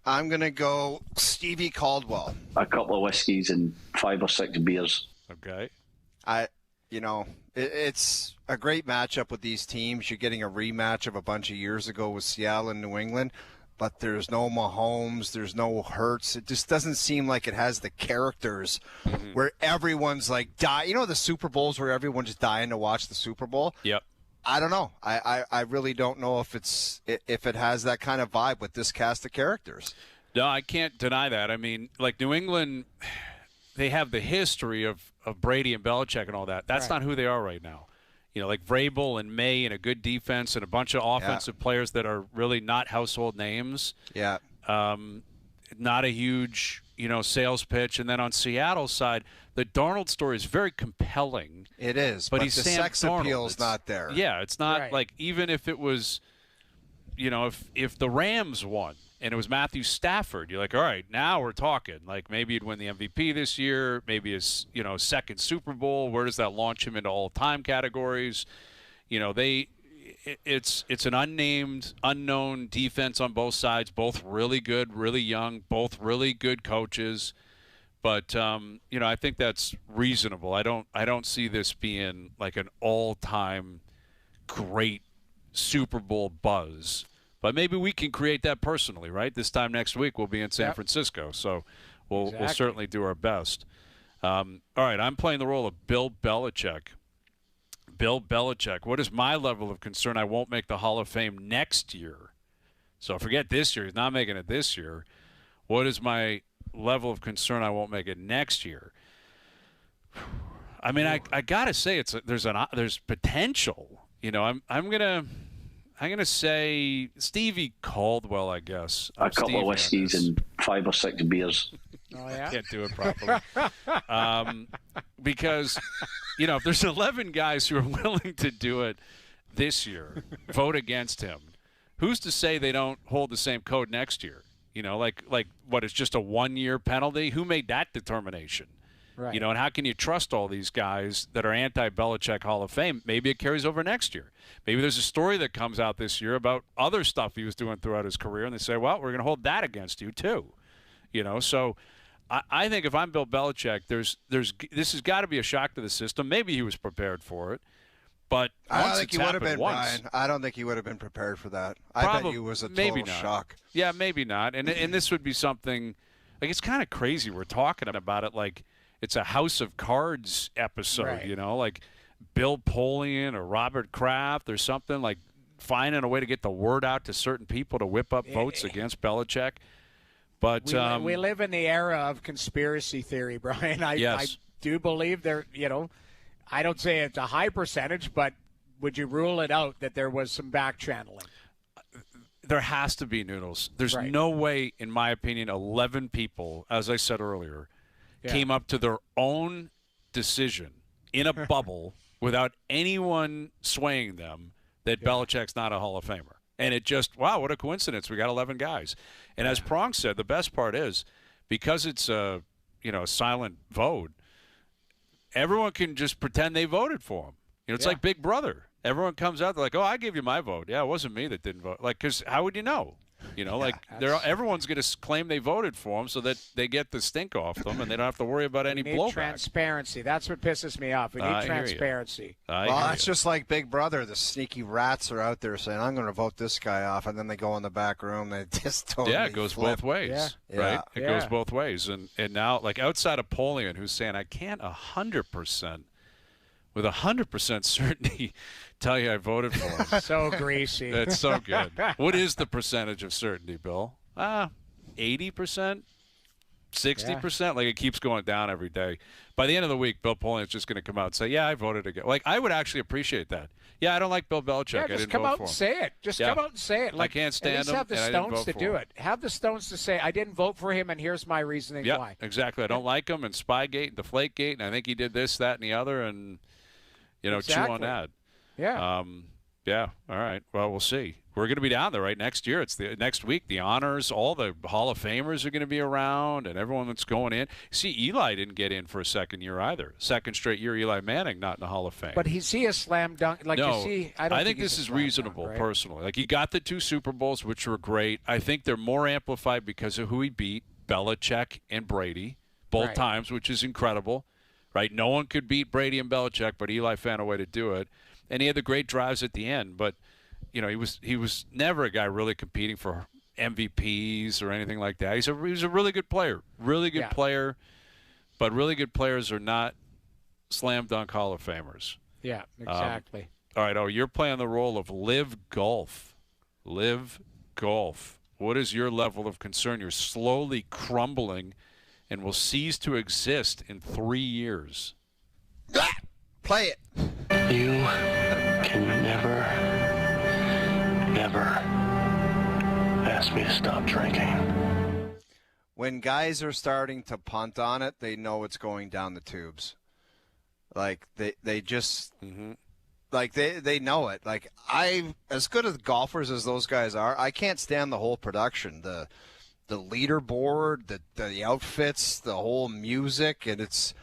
I'm going to go Stevie Caldwell. A couple of whiskeys and 5 or 6 beers. Okay. It's a great matchup with these teams. You're getting a rematch of a bunch of years ago with Seattle and New England, but there's no Mahomes, there's no Hurts. It just doesn't seem like it has the characters where everyone's like the Super Bowls where everyone's just dying to watch the Super Bowl. Yep. I don't know. I really don't know if it has that kind of vibe with this cast of characters. No, I can't deny that. I mean, like New England, they have the history of Brady and Belichick and all that. That's not who they are right now. You know, like Vrabel and May and a good defense and a bunch of offensive players that are really not household names. Yeah. Not a huge, sales pitch. And then on Seattle's side, the Darnold story is very compelling. It is, but the he's Sam sex Darnold. appeal's not there. Yeah, it's not like, even if it was, if the Rams won and it was Matthew Stafford, you're like, all right, now we're talking. Like, maybe he'd win the MVP this year, maybe his, second Super Bowl. Where does that launch him into all-time categories? It's an unnamed, unknown defense on both sides, both really good, really young, both really good coaches. But I think that's reasonable. I don't see this being like an all-time great Super Bowl buzz. But maybe we can create that personally, right? This time next week we'll be in San Francisco, so we'll certainly do our best. All right, I'm playing the role of Bill Belichick. Bill Belichick. What is my level of concern? I won't make the Hall of Fame next year. So forget this year. He's not making it this year. What is my level of concern? I won't make it next year. I mean, I gotta say there's potential. I'm gonna say Stevie Caldwell. I guess a couple of whiskeys and 5 or 6 beers. Oh yeah. Can't do it properly. Because if there's 11 guys who are willing to do it this year, vote against him, who's to say they don't hold the same code next year? Like what, it's just a 1-year penalty? Who made that determination? Right. And how can you trust all these guys that are anti-Belichick Hall of Fame? Maybe it carries over next year. Maybe there's a story that comes out this year about other stuff he was doing throughout his career, and they say, well, we're going to hold that against you too. So I think if I'm Bill Belichick, this has got to be a shock to the system. Maybe he was prepared for it, but I don't think he would have been, once, Brian. I don't think he would have been prepared for that. I bet you was a total shock. Yeah, maybe not. And this would be something, like, it's kind of crazy we're talking about it like it's a House of Cards episode, like Bill Polian or Robert Kraft or something, like finding a way to get the word out to certain people to whip up votes against Belichick. But we live in the era of conspiracy theory, Brian. I do believe there, I don't say it's a high percentage, but would you rule it out that there was some back channeling? There has to be, Noodles. There's no way, in my opinion, 11 people, as I said earlier, came up to their own decision in a bubble without anyone swaying them that Belichick's not a Hall of Famer. And it just, wow, what a coincidence. We got 11 guys. And as Prong said, the best part is because it's a silent vote, everyone can just pretend they voted for him. It's like Big Brother. Everyone comes out, they're like, oh, I gave you my vote. Yeah, it wasn't me that didn't vote. Like, because how would you know? Everyone's going to claim they voted for him so that they get the stink off them and they don't have to worry about any blowback. Transparency. That's what pisses me off. We need transparency. Well, it's just like Big Brother. The sneaky rats are out there saying, I'm going to vote this guy off, and then they go in the back room. They just totally it goes both ways, right? It goes both ways. And now, like, outside of Polian, who's saying, I can't 100%, with 100% certainty, tell you I voted for him. So greasy. That's so good. What is the percentage of certainty, Bill? 80%? 60%? Like, it keeps going down every day. By the end of the week, Bill Polian's just going to come out and say, yeah, I voted again. Like, I would actually appreciate that. Yeah, I don't like Bill Belichick. Yeah, I didn't just come vote out for and him. say it. Just come out and say it. I can't stand him, have the and I didn't stones vote to for do him. it. Have the stones to say, I didn't vote for him, and here's my reasoning why. Exactly. I don't like him, and Spygate, and Deflategate, and I think he did this, that, and the other, and, chew on that. Yeah. Yeah. All right. Well, we'll see. We're going to be down there next year. It's the next week. The honors, all the Hall of Famers are going to be around, and everyone that's going in. See, Eli didn't get in for a second year either. Second straight year, Eli Manning not in the Hall of Fame. But is he a slam dunk? Like, no, I think this is reasonable, dunk, right? personally. Like, he got the 2 Super Bowls, which were great. I think they're more amplified because of who he beat, Belichick and Brady, both times, which is incredible. Right? No one could beat Brady and Belichick, but Eli found a way to do it. And he had the great drives at the end, but he was never a guy really competing for MVPs or anything like that. He was a really good player, player, but really good players are not slam dunk Hall of Famers. Yeah, exactly. All right, you're playing the role of Live Golf. Live Golf. What is your level of concern? You're slowly crumbling and will cease to exist in 3 years. Play it. You can never, ever ask me to stop drinking. When guys are starting to punt on it, they know it's going down the tubes. Like they just like they know it. Like as good as golfers as those guys are, I can't stand the whole production, the leaderboard, the outfits, the whole music, and it's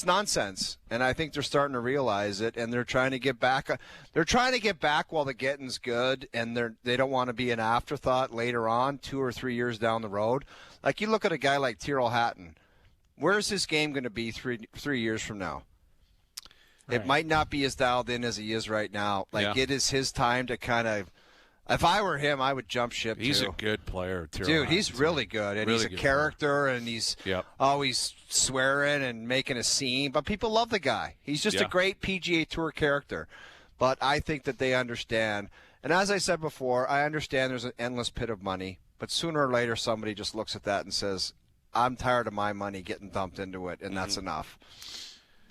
nonsense. And I think they're starting to realize it, and they're trying to get back. They're trying to get back while the getting's good, and they don't want to be an afterthought later on, 2 or 3 years down the road. Like you look at a guy like Tyrrell Hatton. Where's his game going to be 3 years from now? Right. It might not be as dialed in as he is right now. Like it is his time to kind of. If I were him, I would jump ship. He's a good player, Tyrrell. Dude, he's really good, and really he's a character, and he's always swearing and making a scene. But people love the guy. He's just a great PGA Tour character. But I think that they understand. And as I said before, I understand there's an endless pit of money. But sooner or later, somebody just looks at that and says, I'm tired of my money getting dumped into it, and that's enough.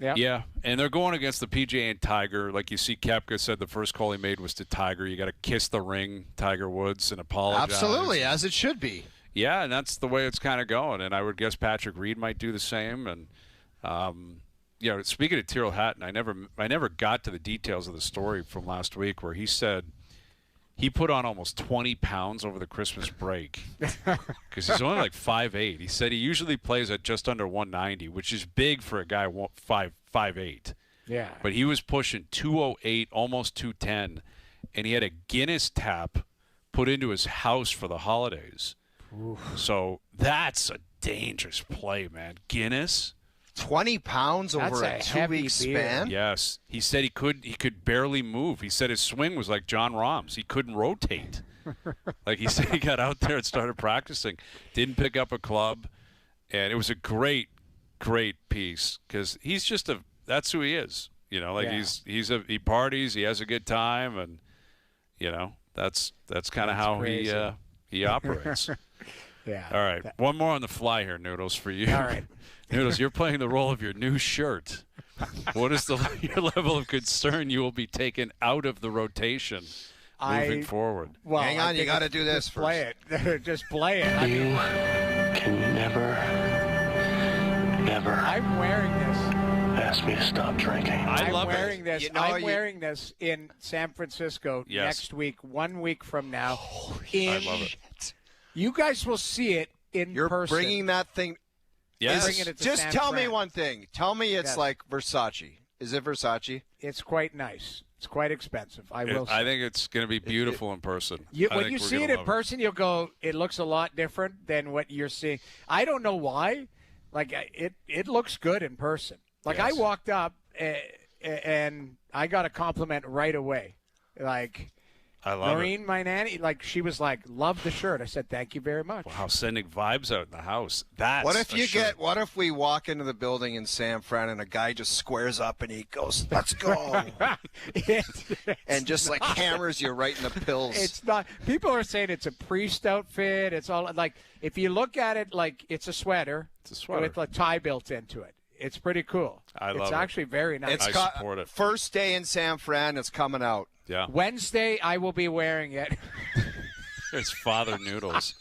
Yep. Yeah, and they're going against the PGA and Tiger. Like you see, Koepka said the first call he made was to Tiger. You got to kiss the ring, Tiger Woods, and apologize. Absolutely, as it should be. Yeah, and that's the way it's kind of going. And I would guess Patrick Reed might do the same. And speaking of Tyrrell Hatton, I never got to the details of the story from last week where he said he put on almost 20 pounds over the Christmas break because he's only like 5'8". He said he usually plays at just under 190, which is big for a guy 5'8". Yeah. But he was pushing 208, almost 210, and he had a Guinness tap put into his house for the holidays. Oof. So that's a dangerous play, man. Guinness. 20 pounds over a 2-week span? Yes. He said he could barely move. He said his swing was like John Rahm's. He couldn't rotate. Like he said he got out there and started practicing. Didn't pick up a club. And it was a great, great piece because he's just that's who he is. You know, like he parties, he has a good time, and you know, that's kind of how he operates. Yeah. All right. One more on the fly here, Noodles, for you. All right. Noodles, you're playing the role of your new shirt. What is your level of concern you will be taken out of the rotation moving forward? Well, hang on, you got to do this first. Play it. Just play it. You can never, ever. I'm wearing this. Ask me to stop drinking. I love wearing it. This. You know, I'm wearing this in San Francisco next week, 1 week from now. I love it. You guys will see it in You're person. bringing that thing. Yes. Bringing it to Just San tell Fran. me one thing. Tell me it's like Versace. Is it Versace? It's quite nice. It's quite expensive. I will say. I think it's going to be beautiful in person. When you see it in person, you'll go, it looks a lot different than what you're seeing. I don't know why. Like, it looks good in person. Like, I walked up and I got a compliment right away. Like, I love Noreen, my nanny, like, she was like, love the shirt. I said, thank you very much. Wow, sending vibes out in the house. That's What if we walk into the building in San Fran and a guy just squares up and he goes, let's go. And just like hammers you right in the pills. It's not. People are saying it's a priest outfit. It's all like, if you look at it, like it's a sweater. It's a sweater with a tie built into it. It's pretty cool. I love it. It's actually very nice. I support it. First day in San Fran, it's coming out. Yeah. Wednesday, I will be wearing it. It's Father Noodles.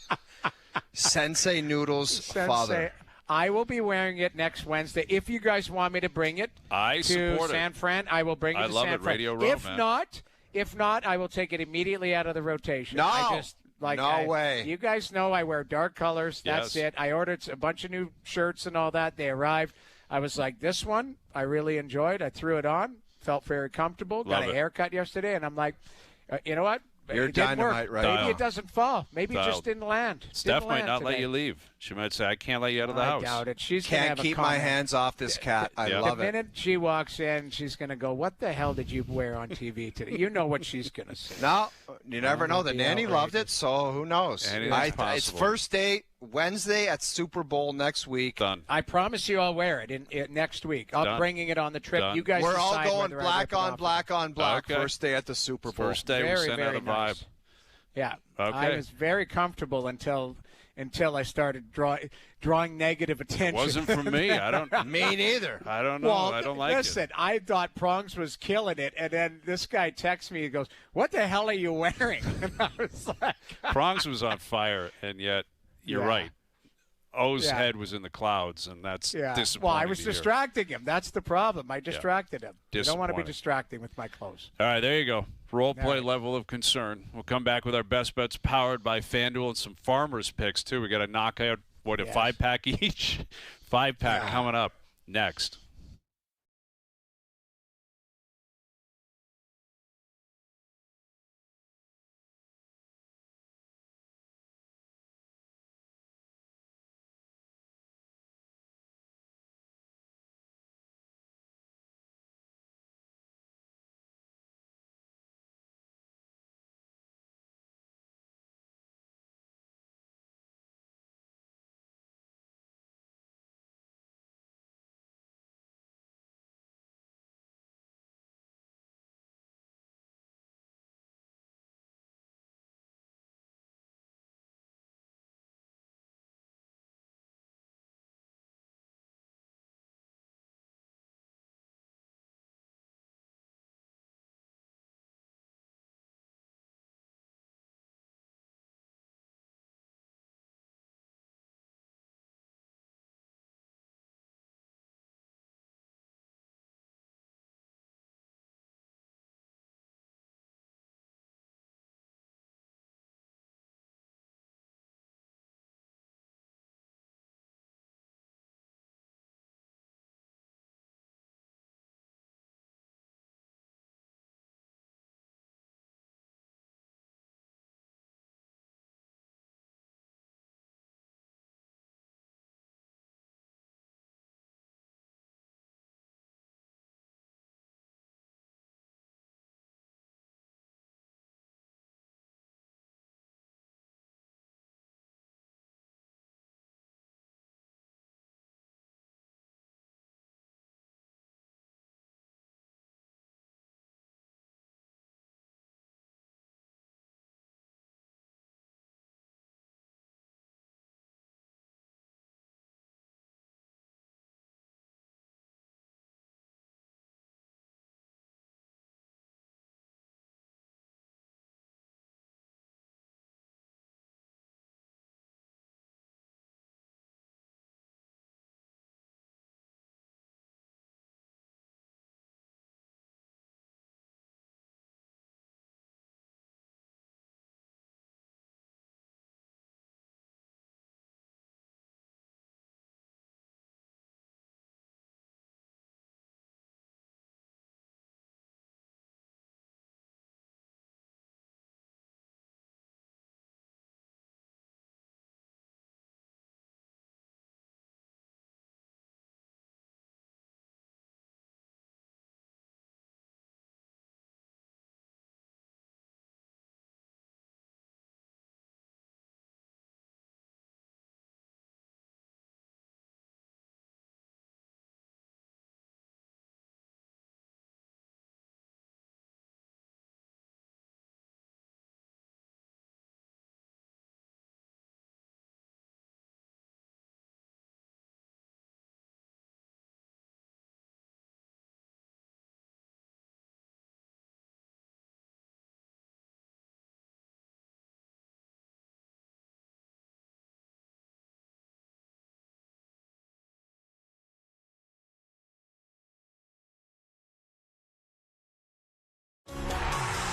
Sensei Noodles, father. I will be wearing it next Wednesday. If you guys want me to bring it to San Fran, I will bring it to San Fran. I love it, Radio Row, If not, I will take it immediately out of the rotation. No. No way. You guys know I wear dark colors. That's it. I ordered a bunch of new shirts and all that. They arrived. I was like, this one I really enjoyed. I threw it on. Felt very comfortable. Got a haircut yesterday, and I'm like, you know what? You're dynamite right now. Maybe it doesn't fall. Maybe it just didn't land. Steph might not let you leave. She might say, I can't let you out of the house. I doubt it. She's can't keep my hands off this cat. I love it. The minute she walks in, she's going to go, what the hell did you wear on TV today? You know what she's going to say. No, you never know. The nanny loved it, so who knows? It's first date Wednesday at Super Bowl next week. Done. I promise you I'll wear it next week. I'm bringing it on the trip. Done. You guys We're all decide going whether black on black on black. Okay. First day at the Super Bowl. First day we sent out a vibe. Yeah. Okay. I was very comfortable until until I started drawing negative attention. It wasn't from me. I don't. Me neither. I don't know. Well, I don't like listen, it. I thought Prongs was killing it, and then this guy texts me and goes, "What the hell are you wearing?" And I was like, Prongs was on fire, and yet you're right. O's head was in the clouds, and that's disappointing. Well, I was to hear. distracting him. That's the problem. I distracted him. You don't want to be Disappointing. distracting with my clothes. All right, there you go. Role play right. level of concern. We'll come back with our best bets powered by FanDuel and some Farmers picks, too. We got a knockout, a 5-pack each? 5-pack coming up next.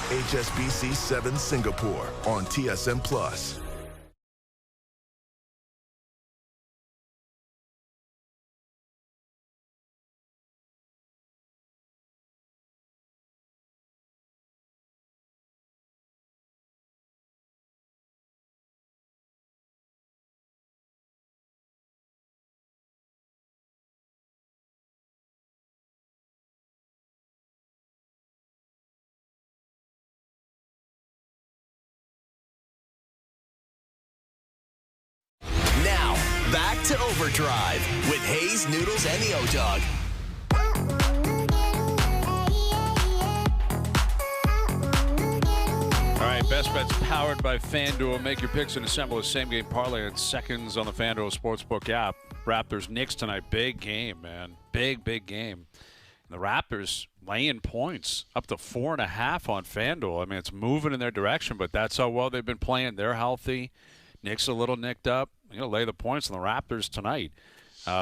HSBC 7 Singapore on TSN Plus. Now, back to Overdrive with Hayes, Noodles, and the O-Dog. All right, right, best bets powered by FanDuel. Make your picks and assemble a same-game parlay in seconds on the FanDuel Sportsbook app. Raptors Knicks tonight, big game, man, big game. And the Raptors laying points up to 4.5 on FanDuel. I mean, it's moving in their direction, but that's how well they've been playing. They're healthy. Knicks a little nicked up. Lay the points on the Raptors tonight.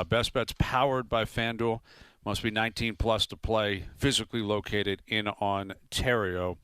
Best bets powered by FanDuel. Must be 19 plus to play. Physically located in Ontario.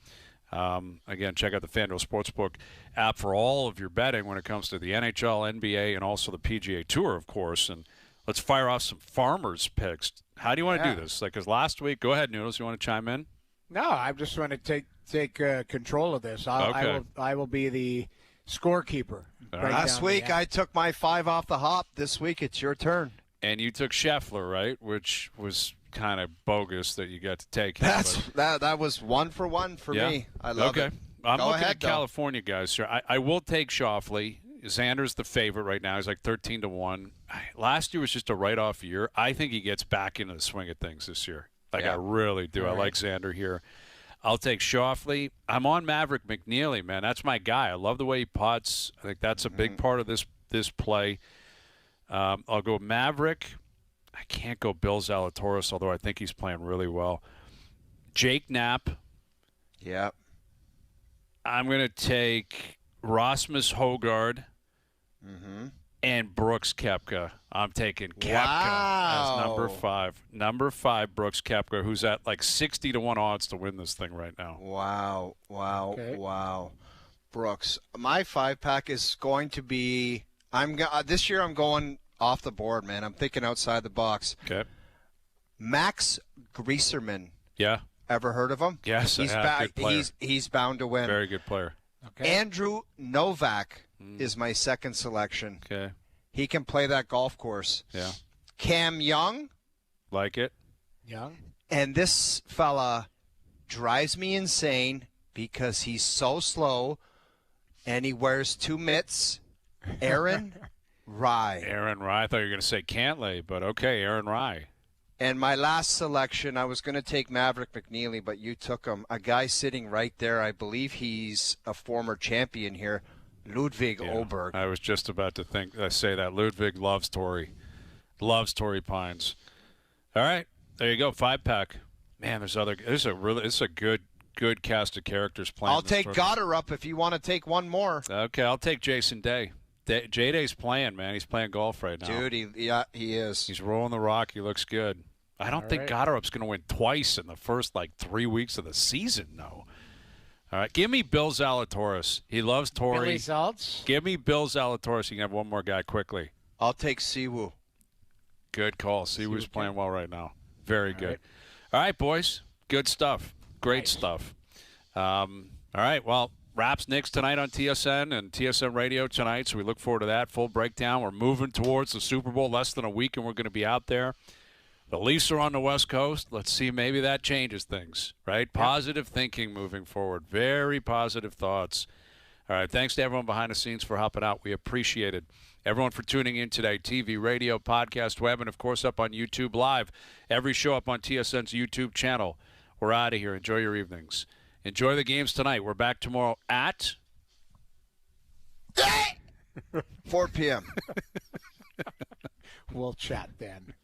Again, check out the FanDuel Sportsbook app for all of your betting when it comes to the NHL, NBA, and also the PGA Tour, of course. And let's fire off some farmers' picks. How do you want to do this? Because last week, go ahead, Noodles. You want to chime in? No, I just want to take control of this. I will be the scorekeeper. Last week, I took my 5 off the hop. This week, it's your turn. And you took Scheffler, right? Which was kind of bogus that you got to take him. That was 1 for 1 for me. I love it. I'm looking at California guys, sir. I will take Schauffele. Xander's the favorite right now. He's like 13-1. Last year was just a write-off year. I think he gets back into the swing of things this year. I really do. I like Xander here. I'll take Schauffele. I'm on Maverick McNeely, man. That's my guy. I love the way he putts. I think that's a big part of this play. I'll go Maverick. I can't go Bill Zalatoris, although I think he's playing really well. Jake Knapp. Yeah. I'm going to take Rasmus Højgaard and Brooks Koepka. I'm taking Koepka as number 5. Number 5, Brooks Koepka, who's at like 60-1 odds to win this thing right now. Wow. Brooks. My 5-pack is going to be this year I'm going off the board, man. I'm thinking outside the box. Okay. Max Grieserman. Yeah. Ever heard of him? Yes, good player. He's bound to win. Very good player. Okay. Andrew Novak is my second selection. Okay. He can play that golf course. Yeah. Cam Young. Like it. Young. And this fella drives me insane because he's so slow and he wears 2 mitts. Aaron Rye. Aaron Rye. I thought you were going to say Cantlay, but okay, Aaron Rye. And my last selection, I was going to take Maverick McNeely, but you took him. A guy sitting right there, I believe he's a former champion here, Ludwig Oberg. I was just about to say that. Ludwig loves Torrey Pines. All right, there you go, 5-pack. Man, there's a good cast of characters playing. I'll take Goddard up if you want to take one more. Okay, I'll take Jason Day. J-Day's playing, man. He's playing golf right now. Dude, he is. He's rolling the rock. He looks good. I don't think Goddard's going to win twice in the first, 3 weeks of the season, no. All right, give me Bill Zalatoris. He loves Torrey. Billy Zaltz. Give me Bill Zalatoris. You can have one more guy quickly. I'll take Siwoo. Good call. Siwoo's playing well right now. Very good. All right, boys. Good stuff. Great stuff. All right, well, Raps Knicks tonight on TSN and TSN Radio tonight, so we look forward to that full breakdown. We're moving towards the Super Bowl, less than a week, and we're going to be out there. The Leafs are on the West Coast. Let's see, maybe that changes things, right? Yep. Positive thinking moving forward. Very positive thoughts. All right, thanks to everyone behind the scenes for helping out. We appreciate it. Everyone for tuning in today, TV, radio, podcast, web, and, of course, up on YouTube Live. Every show up on TSN's YouTube channel. We're out of here. Enjoy your evenings. Enjoy the games tonight. We're back tomorrow at 4 p.m. We'll chat then.